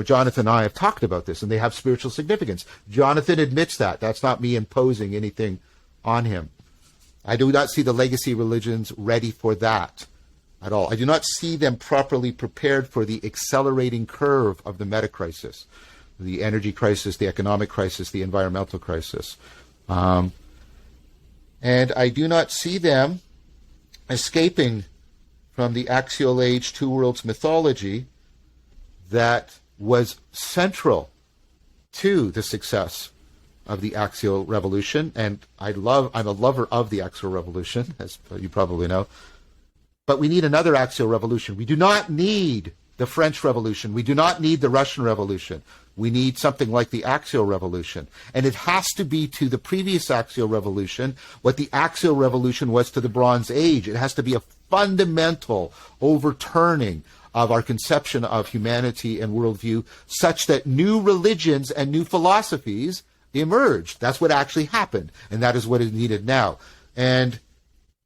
Jonathan and I have talked about this, and they have spiritual significance. Jonathan admits that. That's not me imposing anything on him. I do not see the legacy religions ready for that at all. I do not see them properly prepared for the accelerating curve of the meta crisis, the energy crisis, the economic crisis, the environmental crisis. And I do not see them escaping from the axial age, two worlds mythology that was central to the success of the axial revolution. And I'm a lover of the axial revolution, as you probably know. But we need another axial revolution. We do not need the French Revolution. We do not need the Russian Revolution. We need something like the axial revolution. And it has to be to the previous axial revolution what the axial revolution was to the Bronze Age. It has to be a fundamental overturning of our conception of humanity and worldview, such that new religions and new philosophies emerged. That's what actually happened, and that is what is needed now. And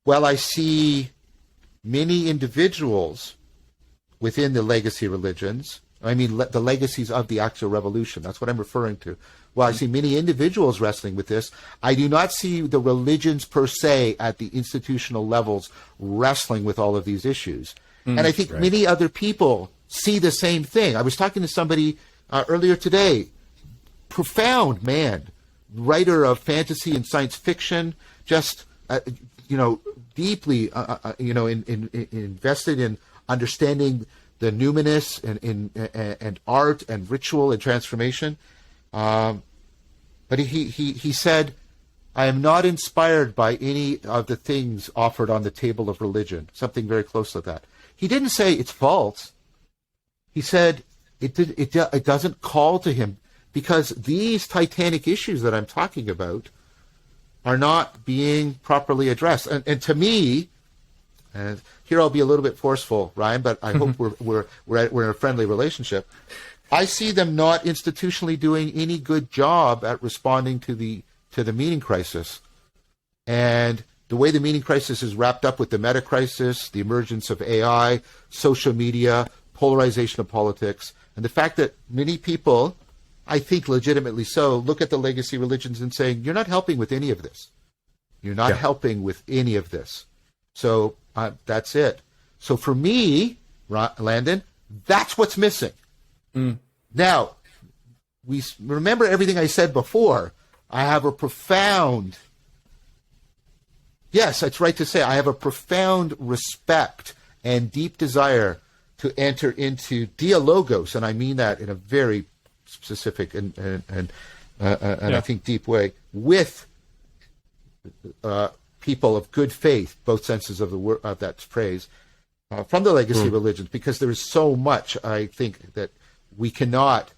while I see many individuals within the legacy religions, I mean the legacies of the axial revolution, that's what I'm referring to. While I see many individuals wrestling with this, I do not see the religions per se at the institutional levels wrestling with all of these issues. And I think many other people see the same thing. I was talking to somebody earlier today, profound man, writer of fantasy and science fiction, just deeply invested in understanding the numinous and art and ritual and transformation. But he said, I am not inspired by any of the things offered on the table of religion, something very close to that. He didn't say it's false. He said it doesn't call to him, because these titanic issues that I'm talking about are not being properly addressed. And to me, and here I'll be a little bit forceful, Ryan, but I hope we're in a friendly relationship. I see them not institutionally doing any good job at responding to the meaning crisis. And the way the meaning crisis is wrapped up with the meta crisis, the emergence of AI, social media, polarization of politics, and the fact that many people, I think legitimately so, look at the legacy religions and saying, you're not helping with any of this. You're not helping with any of this. So that's it. So for me, Landon, that's what's missing. Now, we remember everything I said before. I have a profound, yes, it's right to say, I have a profound respect and deep desire to enter into dialogos, and I mean that in a very specific and I think deep way, with people of good faith, both senses of the word of that phrase, from the legacy religions, because there is so much I think that we cannot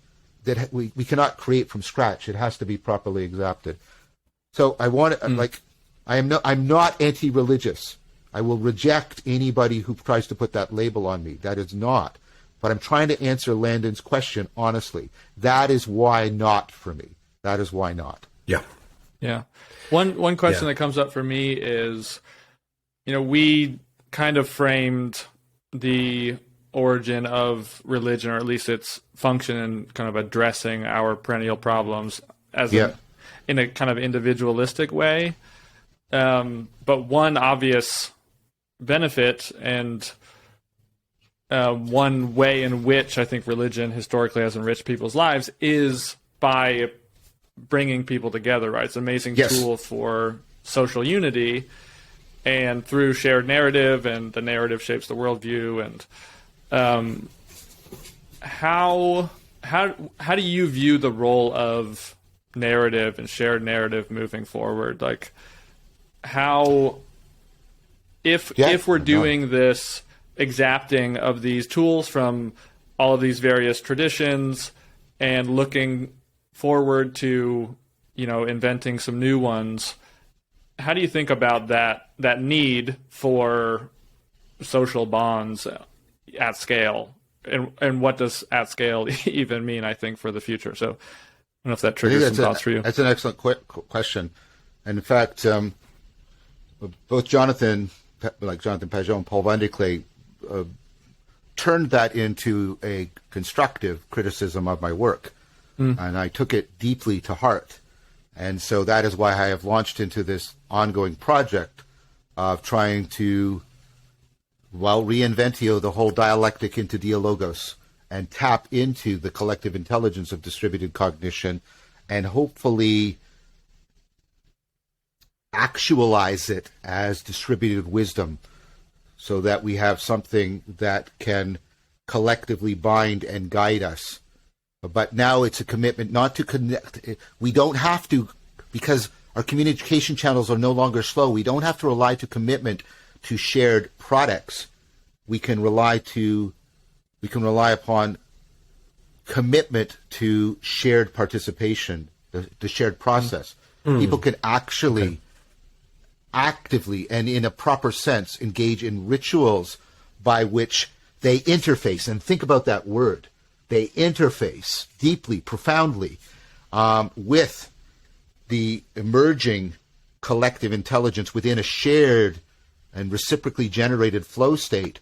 create from scratch. It has to be properly exapted. So I want to I'm not anti-religious. I will reject anybody who tries to put that label on me. That is not. But I'm trying to answer Landon's question honestly. That is why not for me. That is why not. Yeah. Yeah. One question that comes up for me is, we kind of framed the origin of religion, or at least its function in kind of addressing our perennial problems as in a kind of individualistic way. But one obvious benefit and one way in which I think religion historically has enriched people's lives is by bringing people together, right? It's an amazing tool for social unity, and through shared narrative, and the narrative shapes the worldview. And how do you view the role of narrative and shared narrative moving forward? Like, how, if we're doing this exapting of these tools from all of these various traditions and looking forward to, inventing some new ones, how do you think about that need for social bonds at scale? And what does at scale even mean, I think, for the future? So I don't know if that triggers some thoughts for you. That's an excellent question. And in fact, both Jonathan Pageau and Paul van der Klee turned that into a constructive criticism of my work. And I took it deeply to heart. And so that is why I have launched into this ongoing project of trying to, reinventio the whole dialectic into dialogos and tap into the collective intelligence of distributed cognition and hopefully actualize it as distributed wisdom, so that we have something that can collectively bind and guide us. But now it's a commitment not to connect. We don't have to, because our communication channels are no longer slow. We don't have to rely to commitment to shared products. We can rely upon commitment to shared participation, the shared process. People can actually actively and in a proper sense engage in rituals by which they interface. And think about that word. They interface deeply, profoundly with the emerging collective intelligence within a shared and reciprocally generated flow state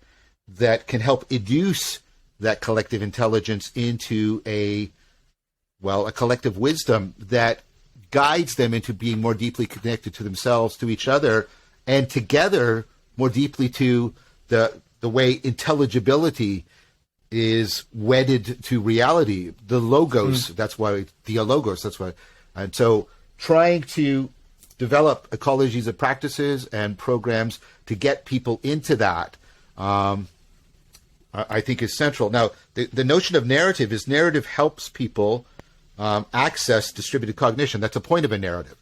that can help educe that collective intelligence into a collective wisdom that guides them into being more deeply connected to themselves, to each other, and together more deeply to the way intelligibility is wedded to reality. The logos, that's why dialogos, that's why. And so trying to develop ecologies of practices and programs to get people into that, I think is central. Now, the notion of narrative is narrative helps people access distributed cognition. That's a point of a narrative.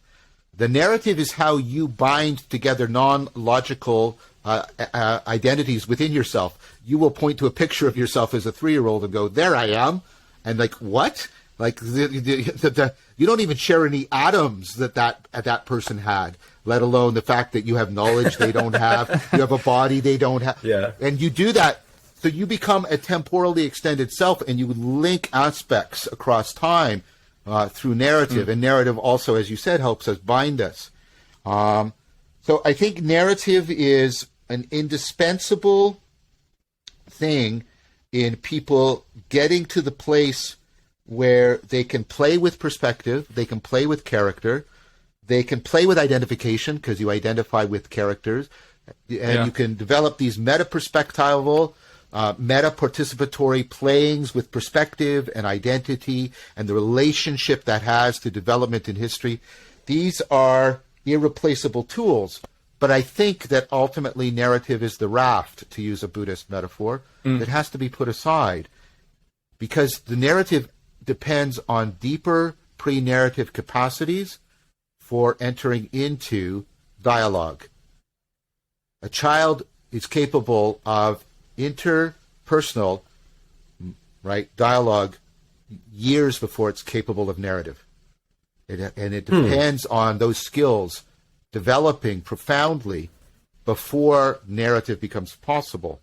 The narrative is how you bind together non-logical identities within yourself. You will point to a picture of yourself as a 3-year-old and go, "There I am," and like, what? Like you don't even share any atoms that person had, let alone the fact that you have knowledge they don't have, you have a body they don't have, and you do that. So you become a temporally extended self, and you link aspects across time through narrative. And narrative also, as you said, helps us bind us. So I think narrative is an indispensable thing in people getting to the place where they can play with perspective, they can play with character, they can play with identification because you identify with characters, and you can develop these meta-perspectival, meta-participatory playings with perspective and identity and the relationship that has to development in history. These are irreplaceable tools. But I think that ultimately narrative is the raft, to use a Buddhist metaphor, that has to be put aside, because the narrative depends on deeper pre-narrative capacities for entering into dialogue. A child is capable of interpersonal, right, dialogue years before it's capable of narrative. And it depends on those skills developing profoundly before narrative becomes possible.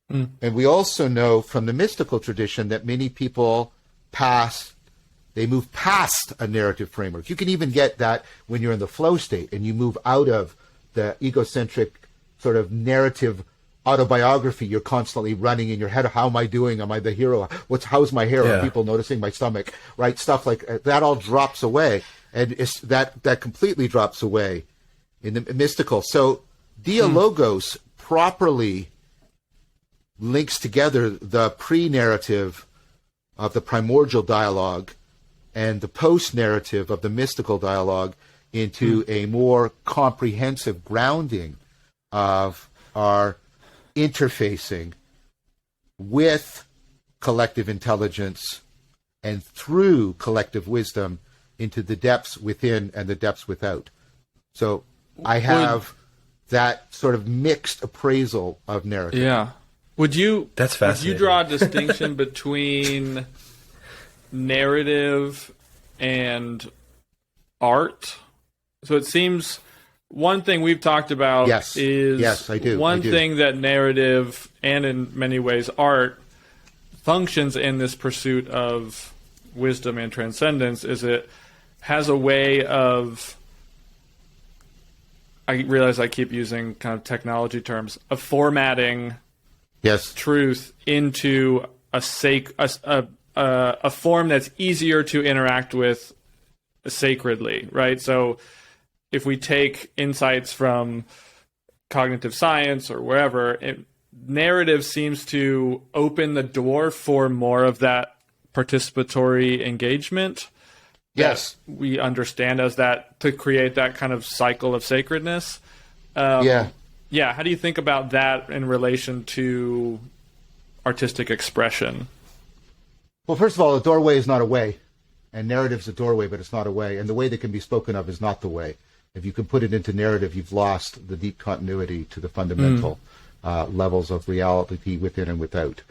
And we also know from the mystical tradition that many people move past a narrative framework. You can even get that when you're in the flow state and you move out of the egocentric sort of narrative autobiography you're constantly running in your head. How am I doing? Am I the hero? How's my hair? Are people noticing my stomach? Right? Stuff like that all drops away. And that completely drops away in the mystical. So dialogos properly links together the pre-narrative of the primordial dialogue and the post-narrative of the mystical dialogue into a more comprehensive grounding of our interfacing with collective intelligence and through collective wisdom into the depths within and the depths without. So I have that sort of mixed appraisal of narrative. Yeah. That's fascinating. Would you draw a distinction between narrative and art? So it seems one thing we've talked about is I do. One thing that narrative and in many ways art functions in this pursuit of wisdom and transcendence is it has a way of, I realize I keep using kind of technology terms, of formatting truth into a form that's easier to interact with sacredly, right? So if we take insights from cognitive science or wherever, narrative seems to open the door for more of that participatory engagement. Yes. We understand as that to create that kind of cycle of sacredness. Yeah. How do you think about that in relation to artistic expression? Well, first of all, a doorway is not a way. And narrative's a doorway, but it's not a way. And the way that can be spoken of is not the way. If you can put it into narrative, you've lost the deep continuity to the fundamental levels of reality within and without.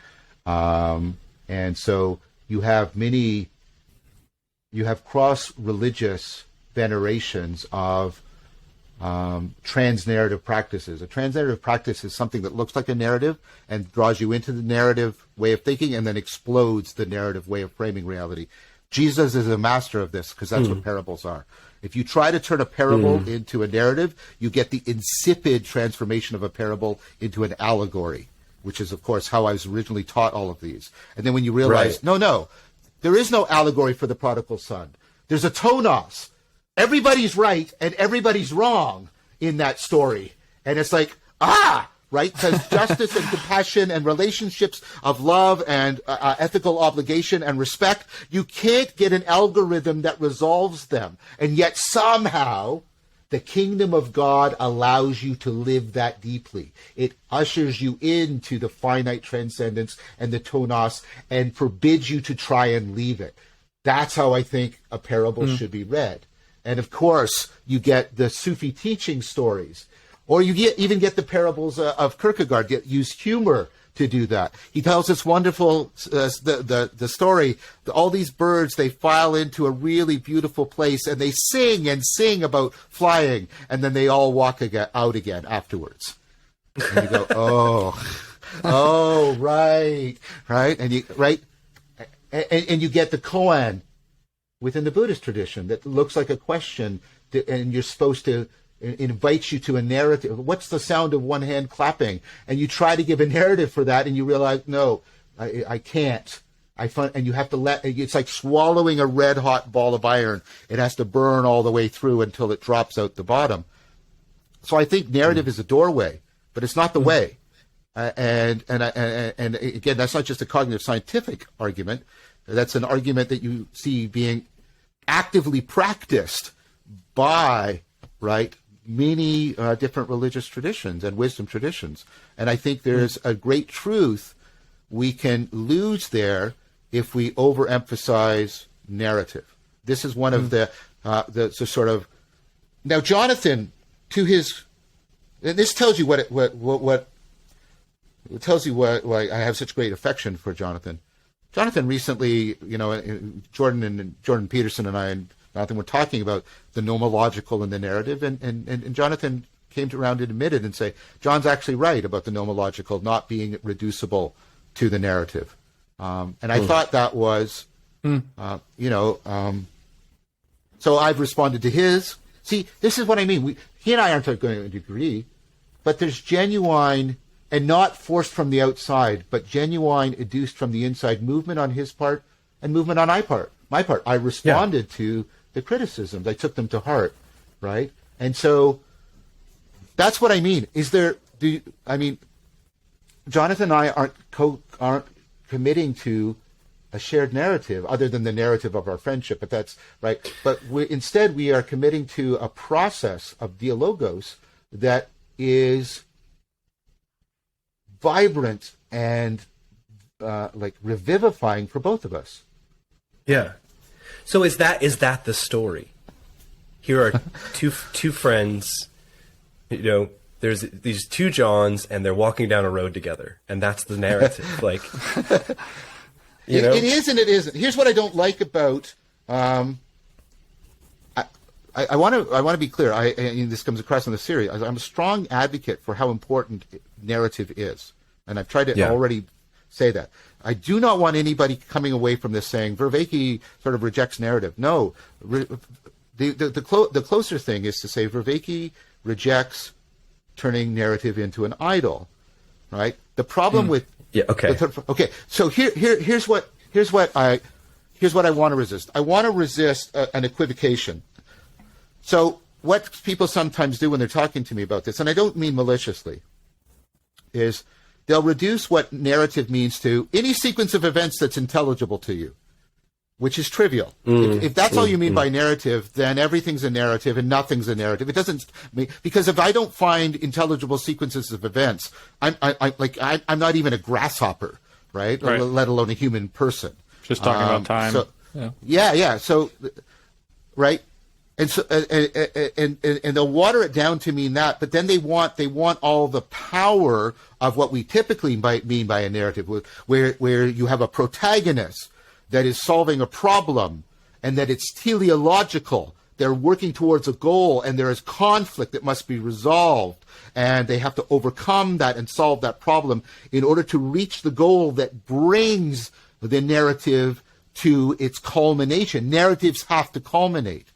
And so you have cross-religious venerations of trans-narrative practices. A trans-narrative practice is something that looks like a narrative and draws you into the narrative way of thinking and then explodes the narrative way of framing reality. Jesus is a master of this because that's what parables are. If you try to turn a parable into a narrative, you get the insipid transformation of a parable into an allegory, which is, of course, how I was originally taught all of these. And then when you realize, no, there is no allegory for the prodigal son. There's a tonos. Everybody's right and everybody's wrong in that story. And it's like, right? Because justice and compassion and relationships of love and ethical obligation and respect, you can't get an algorithm that resolves them. And yet somehow the kingdom of God allows you to live that deeply. It ushers you into the finite transcendence and the tonos and forbids you to try and leave it. That's how I think a parable should be read. And of course, you get the Sufi teaching stories, or you even get the parables of Kierkegaard, use humor to do that. He tells this wonderful, the story, all these birds, they file into a really beautiful place and they sing and sing about flying, and then they all walk out again afterwards. And you go, right. And you get the koan within the Buddhist tradition that looks like a question, and you're supposed to, it invites you to a narrative. What's the sound of one hand clapping? And you try to give a narrative for that, and you realize, no, I can't. And you have to it's like swallowing a red hot ball of iron. It has to burn all the way through until it drops out the bottom. So I think narrative is a doorway, but it's not the way. And again, that's not just a cognitive scientific argument. That's an argument that you see being actively practiced by, right, many different religious traditions and wisdom traditions. And I think there's a great truth we can lose there if we overemphasize narrative. This is one of the sort of... Now, Jonathan, to his... And this tells you what it tells you why I have such great affection for Jonathan. Jonathan recently, Jordan Peterson and I and Jonathan were talking about the nomological and the narrative, and Jonathan came around and admitted and say, John's actually right about the nomological not being reducible to the narrative. And I thought that was, so I've responded to his. See, this is what I mean. He and I aren't going to agree, but there's genuine, and not forced from the outside, but genuine, educed from the inside movement on his part and movement on my part. I responded to the criticisms. I took them to heart, right? And so that's what I mean. Jonathan and I aren't committing to a shared narrative other than the narrative of our friendship, but that's right. But instead we are committing to a process of dialogos that is vibrant and like revivifying for both of us. Yeah. So is that the story? Here are two friends, there's these two Johns and they're walking down a road together, and that's the narrative. Like, It is and it isn't. Here's what I don't like about. I want to be clear. This comes across in the series. I'm a strong advocate for how important narrative is, and I've tried to already say that. I do not want anybody coming away from this saying Vervaeke sort of rejects narrative. No, the closer thing is to say Vervaeke rejects turning narrative into an idol, right? The problem with So here's what I want to resist. I want to resist an equivocation. So what people sometimes do when they're talking to me about this, and I don't mean maliciously, is they'll reduce what narrative means to any sequence of events that's intelligible to you, which is trivial. If that's all you mean by narrative, then everything's a narrative and nothing's a narrative. It doesn't, because if I don't find intelligible sequences of events, I'm not even a grasshopper, right? Let alone a human person. Just talking about time. So, yeah. So, right. And so, and they'll water it down to mean that, but then they want all the power of what we typically mean by a narrative, where you have a protagonist that is solving a problem, and that it's teleological. They're working towards a goal, and there is conflict that must be resolved, and they have to overcome that and solve that problem in order to reach the goal that brings the narrative to its culmination. Narratives have to culminate.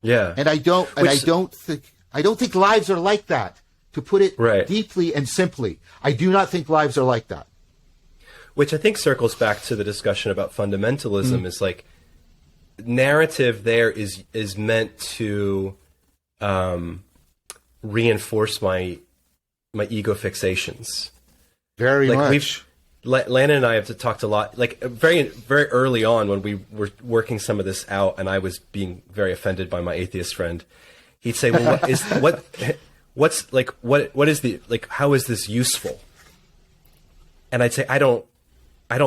Yeah. And I don't think lives are like that, to put it deeply and simply. I do not think lives are like that. Which I think circles back to the discussion about fundamentalism. Is like, narrative there is meant to reinforce my ego fixations. Very much. Lana and I have talked a lot, like very, very early on when we were working some of this out, and I was being very offended by my atheist friend. He'd say, "Well, how is this useful?" And I'd say, I don't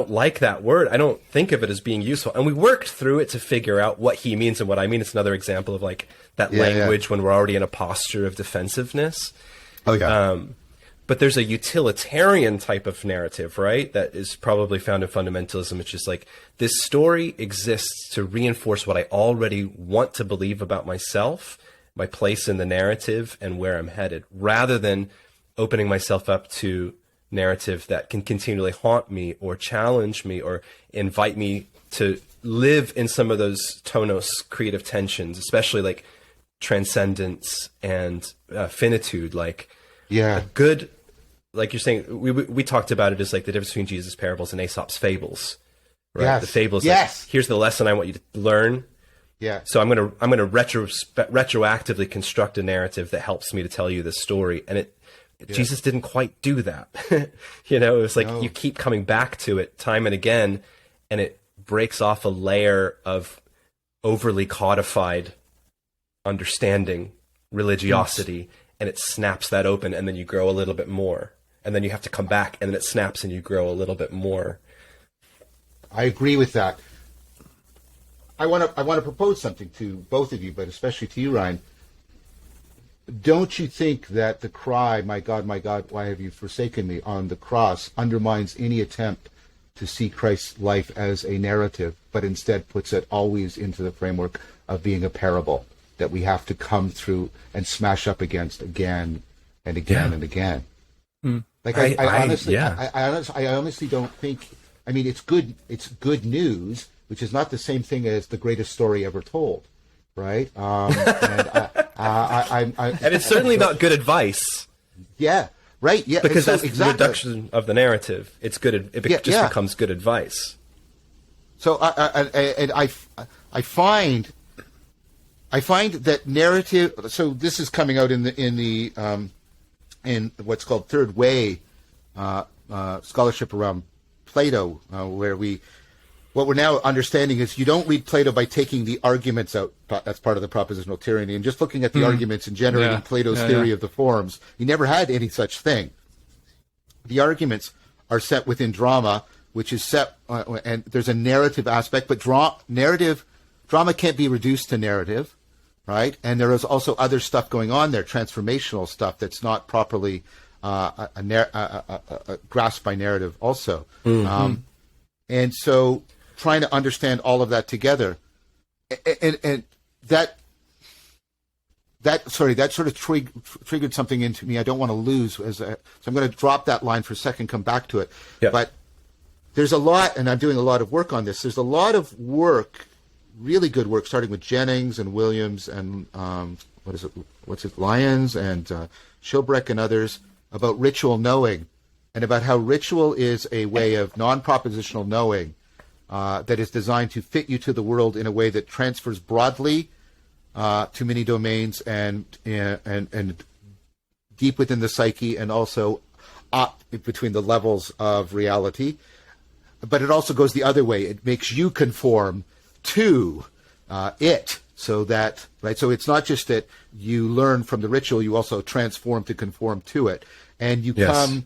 like that word. I don't think of it as being useful. And we worked through it to figure out what he means and what I mean. It's another example of like that language when we're already in a posture of defensiveness. Oh yeah. But there's a utilitarian type of narrative, right? That is probably found in fundamentalism. It's just like, this story exists to reinforce what I already want to believe about myself, my place in the narrative, and where I'm headed, rather than opening myself up to narrative that can continually haunt me or challenge me or invite me to live in some of those tonos creative tensions, especially like transcendence and finitude. Like, a good, like you're saying, we talked about it as like the difference between Jesus' parables and Aesop's fables, right? Yes. The fables, like, here's the lesson I want you to learn. Yeah. So I'm gonna retroactively construct a narrative that helps me to tell you this story, and Jesus didn't quite do that. It was like you keep coming back to it time and again, and it breaks off a layer of overly codified understanding religiosity, and it snaps that open, and then you grow a little bit more. And then you have to come back, and then it snaps and you grow a little bit more. I agree with that. I want to propose something to both of you, but especially to you, Ryan. Don't you think that the cry, my God, why have you forsaken me," on the cross undermines any attempt to see Christ's life as a narrative, but instead puts it always into the framework of being a parable that we have to come through and smash up against again and again and again? Like I honestly don't think. I mean, it's good. It's good news, which is not the same thing as the greatest story ever told, right? And it's certainly not good advice. Yeah, right. Yeah, because so, that's the reduction of the narrative. It's good. It just becomes good advice. So I find that narrative. So this is coming out in what's called third way scholarship around Plato, where what we're now understanding is you don't read Plato by taking the arguments out. That's part of the propositional tyranny, and just looking at the arguments and generating Plato's theory of the forms. He never had any such thing. The arguments are set within drama, which is set, and there's a narrative aspect, but drama can't be reduced to narrative, right? And there is also other stuff going on there, transformational stuff that's not properly grasped by narrative also. And so trying to understand all of that together, and that sort of triggered something into me I don't want to lose. So I'm going to drop that line for a second, come back to it. Yeah. But there's a lot, and I'm doing a lot of work on this. There's a lot of work, really good work, starting with Jennings and Williams and Lyons and Shilbreck and others, about ritual knowing, and about how ritual is a way of non-propositional knowing that is designed to fit you to the world in a way that transfers broadly to many domains and deep within the psyche, and also up between the levels of reality. But it also goes the other way. It makes you conform to it, so that, right? So it's not just that you learn from the ritual, you also transform to conform to it, and you come.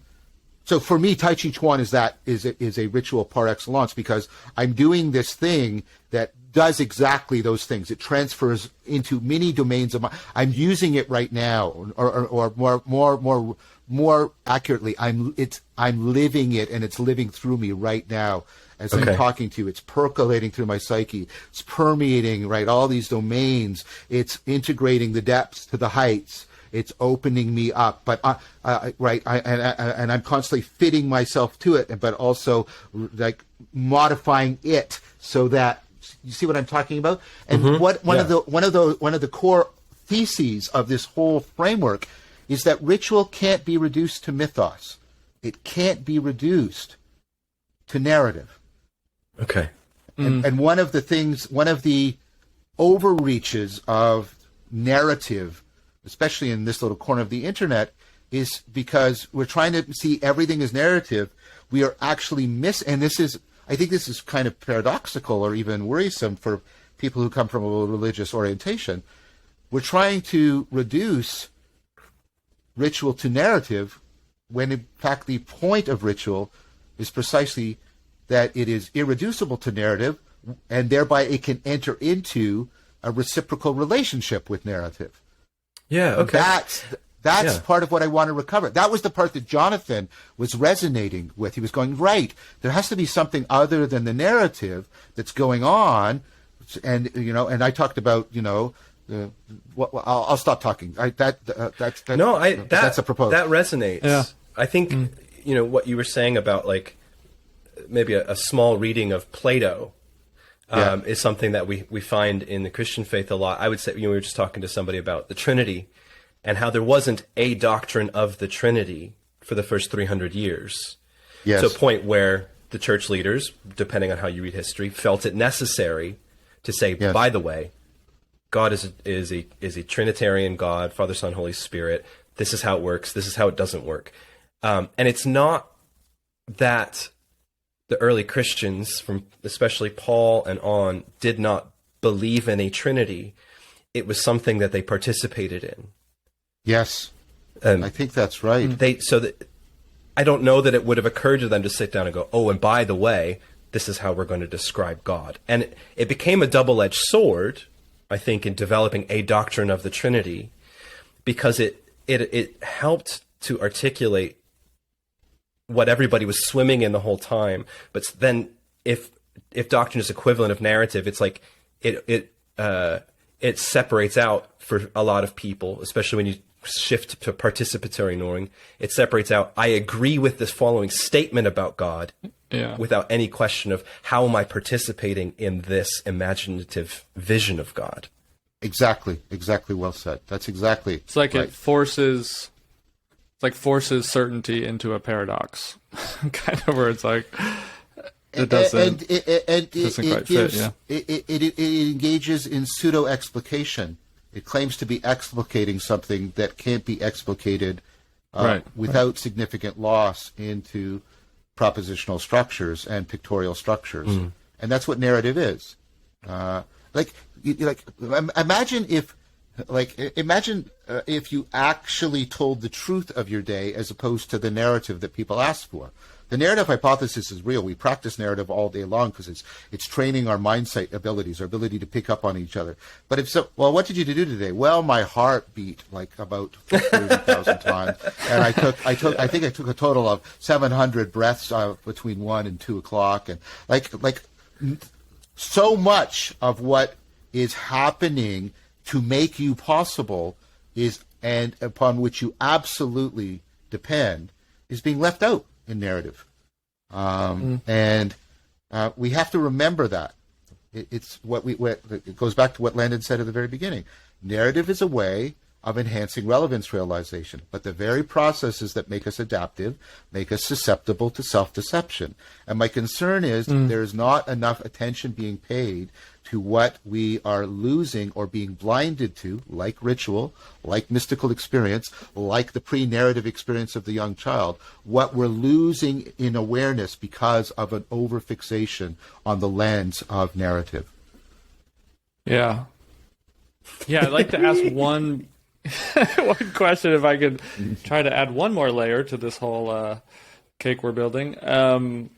So for me, Tai Chi Chuan is a ritual par excellence, because I'm doing this thing that does exactly those things. It transfers into many domains of I'm using it right now, or more accurately, I'm living it, and it's living through me right now as I'm talking to you. It's percolating through my psyche. It's permeating, right, all these domains. It's integrating the depths to the heights. It's opening me up, but and I'm constantly fitting myself to it, but also like modifying it so that you see what I'm talking about. And one of the core theses of this whole framework is that ritual can't be reduced to mythos. It can't be reduced to narrative. Okay. And one of the overreaches of narrative, especially in this little corner of the internet, is because we're trying to see everything as narrative. We are actually I think this is kind of paradoxical or even worrisome for people who come from a religious orientation. We're trying to reduce ritual to narrative, when in fact the point of ritual is precisely that it is irreducible to narrative, and thereby it can enter into a reciprocal relationship with narrative. Yeah, okay. That's part of what I want to recover. That was the part that Jonathan was resonating with. He was going, right, there has to be something other than the narrative that's going on. And, and I talked about, I'll stop talking. That's a proposal. That resonates. Yeah. I think, what you were saying about like maybe a small reading of Plato is something that we find in the Christian faith a lot. I would say, we were just talking to somebody about the Trinity and how there wasn't a doctrine of the Trinity for the first 300 years. Yes. To a point where the church leaders, depending on how you read history, felt it necessary to say, by the way, God is a Trinitarian God, Father, Son, Holy Spirit. This is how it works. This is how it doesn't work. And it's not that the early Christians, from especially Paul and on, did not believe in a Trinity. it was something that they participated in. Yes, I think that's right. I don't know that it would have occurred to them to sit down and go, oh, and by the way, this is how we're going to describe God. And it became a double-edged sword, I think, in developing a doctrine of the Trinity, because it helped to articulate what everybody was swimming in the whole time. But then if doctrine is equivalent of narrative, it's like it separates out for a lot of people, especially when you shift to participatory knowing. It separates out, I agree with this following statement about God, without any question of how am I participating in this imaginative vision of God. Exactly well said. That's exactly. It's like right. It forces certainty into a paradox, kind of, where it's like it doesn't quite fit. Yeah, it engages in pseudo explication. It claims to be explicating something that can't be explicated without significant loss into propositional structures and pictorial structures, and that's what narrative is. Imagine if you actually told the truth of your day as opposed to the narrative that people ask for. The narrative hypothesis is real. We practice narrative all day long because it's training our mindset abilities, our ability to pick up on each other. But what did you do today? Well, my heart beat like about 30,000 times, and I think I took a total of 700 breaths between 1 and 2 o'clock, and like so much of what is happening to make you possible and upon which you absolutely depend is being left out in narrative. And we have to remember that. It goes back to what Landon said at the very beginning. Narrative is a way of enhancing relevance realization, but the very processes that make us adaptive make us susceptible to self-deception. And my concern is there's not enough attention being paid to what we are losing or being blinded to, like ritual, like mystical experience, like the pre-narrative experience of the young child, what we're losing in awareness because of an over-fixation on the lens of narrative. Yeah. Yeah, I'd like to ask one question, if I could try to add one more layer to this whole cake we're building.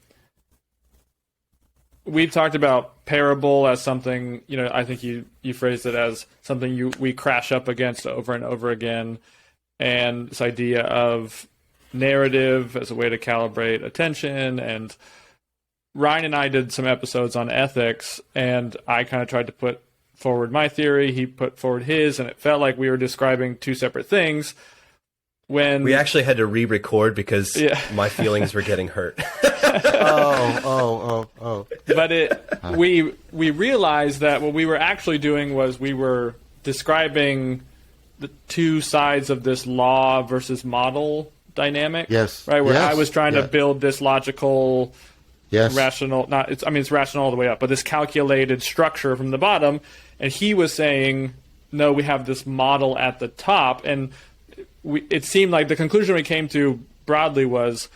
We've talked about parable as something, I think you phrased it as something we crash up against over and over again, and this idea of narrative as a way to calibrate attention. And Ryan and I did some episodes on ethics, and I kind of tried to put forward my theory, he put forward his, and it felt like we were describing two separate things. When we actually had to re-record because my feelings were getting hurt. But we realized that what we were actually doing was we were describing the two sides of this law versus model dynamic. Yes. Right, where I was trying to build this logical, rational, it's rational all the way up, but this calculated structure from the bottom, and he was saying, no, we have this model at the top. And it seemed like the conclusion we came to broadly was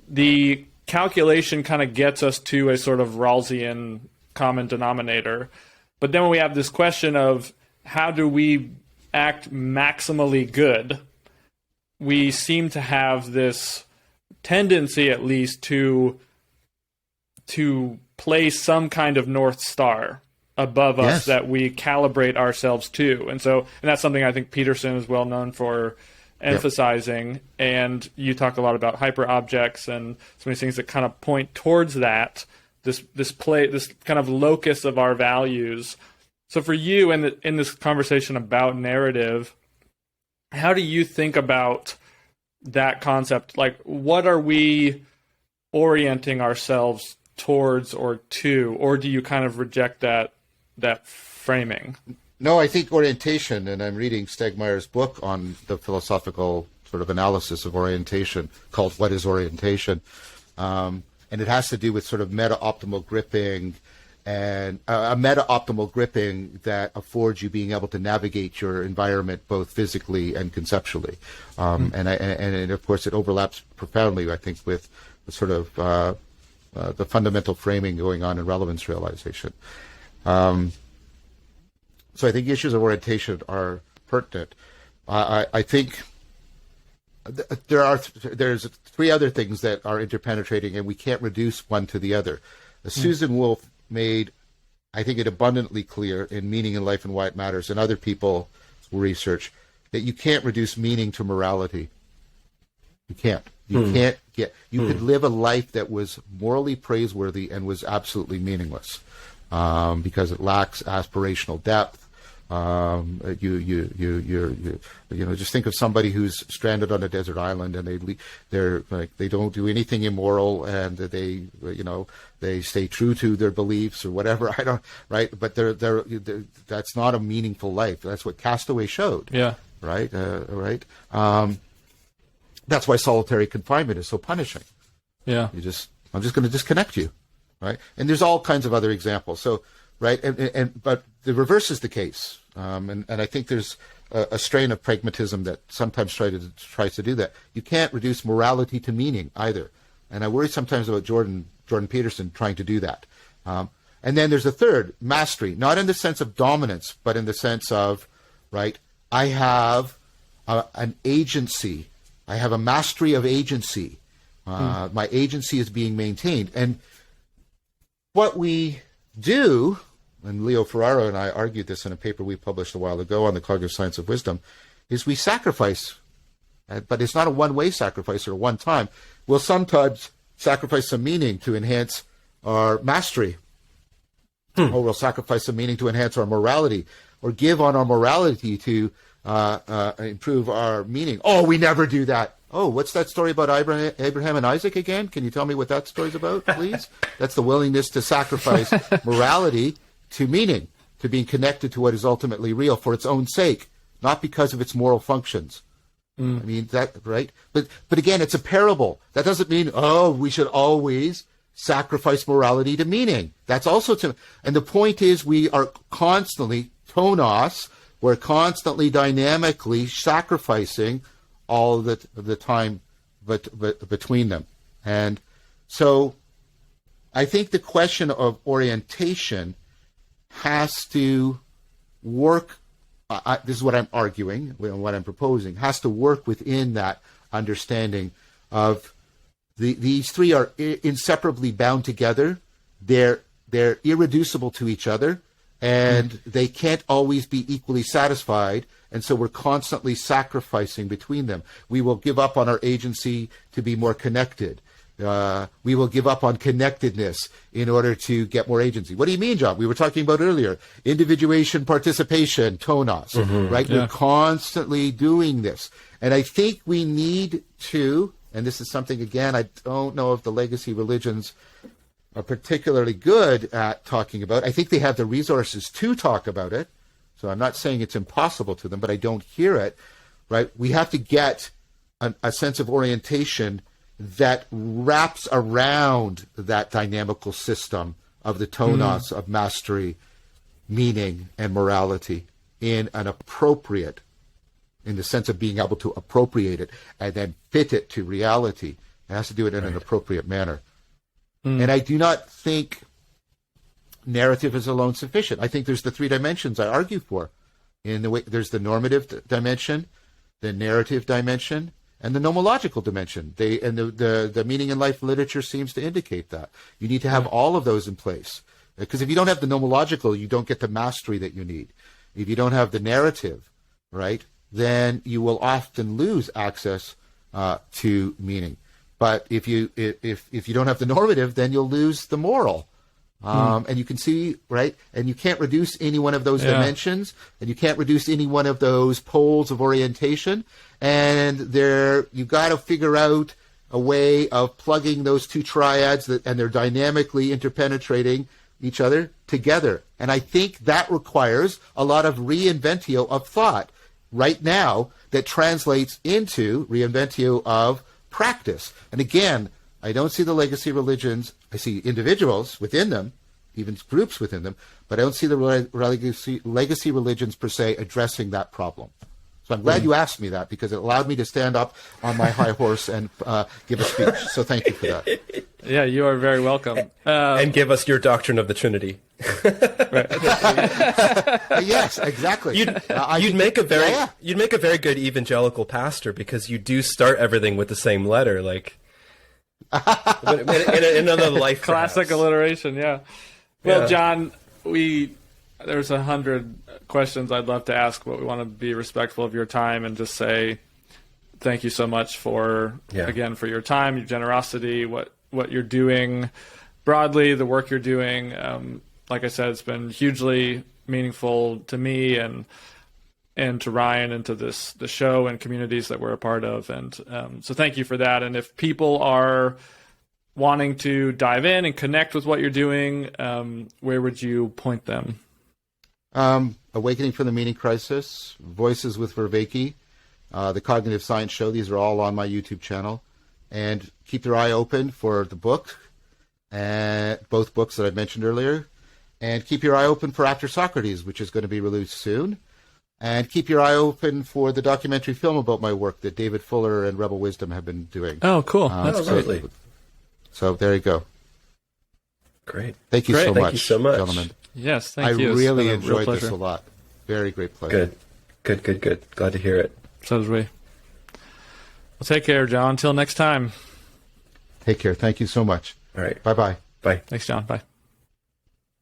the calculation kind of gets us to a sort of Rawlsian common denominator. But then when we have this question of how do we act maximally good, we seem to have this tendency, at least, to place some kind of North Star above us that we calibrate ourselves to. And that's something I think Peterson is well known for emphasizing. And you talk a lot about hyper objects and some of these things that kind of point towards that, this kind of locus of our values. So for you in this conversation about narrative, how do you think about that concept? Like, what are we orienting ourselves towards or to, or do you kind of reject that framing? No, I think orientation, and I'm reading Stegmeyer's book on the philosophical sort of analysis of orientation called What is Orientation? And it has to do with sort of meta-optimal gripping, and a meta-optimal gripping that affords you being able to navigate your environment both physically and conceptually. And of course it overlaps profoundly, I think, with the sort of the fundamental framing going on in relevance realization. So I think issues of orientation are pertinent. I think there's three other things that are interpenetrating, and we can't reduce one to the other. Susan Wolf made, I think, it abundantly clear in Meaning in Life and Why It Matters, and other people's research, that you can't reduce meaning to morality. You can't. You can't get. You could live a life that was morally praiseworthy and was absolutely meaningless, because it lacks aspirational depth. Just think of somebody who's stranded on a desert island, and they don't do anything immoral, and they stay true to their beliefs or whatever. But that's not a meaningful life. That's what Castaway showed. Yeah. Right. That's why solitary confinement is so punishing. Yeah. I'm just going to disconnect you, right? And there's all kinds of other examples. So, right, but the reverse is the case, and I think there's a strain of pragmatism that sometimes tries to do that. You can't reduce morality to meaning either, and I worry sometimes about Jordan Peterson trying to do that. And then there's a third, mastery, not in the sense of dominance, but in the sense of, right, I have an agency. I have a mastery of agency. My agency is being maintained. And what we do, and Leo Ferraro and I argued this in a paper we published a while ago on the cognitive science of wisdom, is we sacrifice, but it's not a one-way sacrifice or a one-time. We'll sometimes sacrifice some meaning to enhance our mastery, or we'll sacrifice some meaning to enhance our morality, or give on our morality to improve our meaning. Oh, we never do that. Oh, what's that story about Abraham and Isaac again? Can you tell me what that story's about, please? That's the willingness to sacrifice morality to meaning, to being connected to what is ultimately real for its own sake, not because of its moral functions. I mean, that, right? But again, it's a parable. That doesn't mean, we should always sacrifice morality to meaning. That's also and the point is, we are constantly, tonos, we're constantly dynamically sacrificing all the time between them. And so I think the question of orientation has to work, this is what I'm arguing, what I'm proposing, has to work within that understanding of these three are inseparably bound together. They're irreducible to each other, and they can't always be equally satisfied, and so we're constantly sacrificing between them. We will give up on our agency to be more connected. We will give up on connectedness in order to get more agency. What do you mean, John? We were talking about earlier, individuation, participation, tonos, right? Yeah. We're constantly doing this. And I think we need to, and this is something, again, I don't know if the legacy religions are particularly good at talking about. I think they have the resources to talk about it. So I'm not saying it's impossible to them, but I don't hear it, right? We have to get a sense of orientation that wraps around that dynamical system of the tonos of mastery, meaning, and morality in an appropriate, in the sense of being able to appropriate it and then fit it to reality. It has to do it in an appropriate manner. And I do not think narrative is alone sufficient. I think there's the three dimensions I argue for. In the way, there's the normative dimension, the narrative dimension, and the nomological dimension. The meaning in life literature seems to indicate that. You need to have all of those in place. Because if you don't have the nomological, you don't get the mastery that you need. If you don't have the narrative, right, then you will often lose access to meaning. But if you don't have the normative, then you'll lose the moral. And you can see, right, and you can't reduce any one of those dimensions, and you can't reduce any one of those poles of orientation. And you've got to figure out a way of plugging those two triads, and they're dynamically interpenetrating each other together. And I think that requires a lot of reinventio of thought right now that translates into reinventio of practice. And again, I don't see the legacy religions. I see individuals within them, even groups within them, but I don't see the legacy religions per se addressing that problem. So I'm glad you asked me that, because it allowed me to stand up on my high horse and give a speech. So thank you for that. Yeah, you are very welcome. And give us your doctrine of the Trinity. Yes, exactly. You'd make a very good evangelical pastor, because you do start everything with the same letter, like in another life. Classic perhaps. alliteration, yeah. Well, Yeah. John, there's 100 questions I'd love to ask, but we want to be respectful of your time and just say thank you so much for your time, your generosity, what you're doing broadly, the work you're doing. Like I said, it's been hugely meaningful to me and to Ryan and to the show and communities that we're a part of. And so thank you for that. And if people are wanting to dive in and connect with what you're doing, where would you point them? Awakening from the Meaning Crisis, Voices with Vervaeke, the Cognitive Science Show. These are all on my YouTube channel. And keep your eye open for the book, both books that I mentioned earlier. And keep your eye open for After Socrates, which is going to be released soon. And keep your eye open for the documentary film about my work that David Fuller and Rebel Wisdom have been doing. Oh, cool. That's great. So there you go. Great. Thank you so Thank you so much, gentlemen. Yes, thank you. I you. really enjoyed this a lot. Very great pleasure. Good. Glad to hear it. So did we. Well, take care, John. Until next time. Take care. Thank you so much. All right. Bye-bye. Bye. Thanks, John. Bye.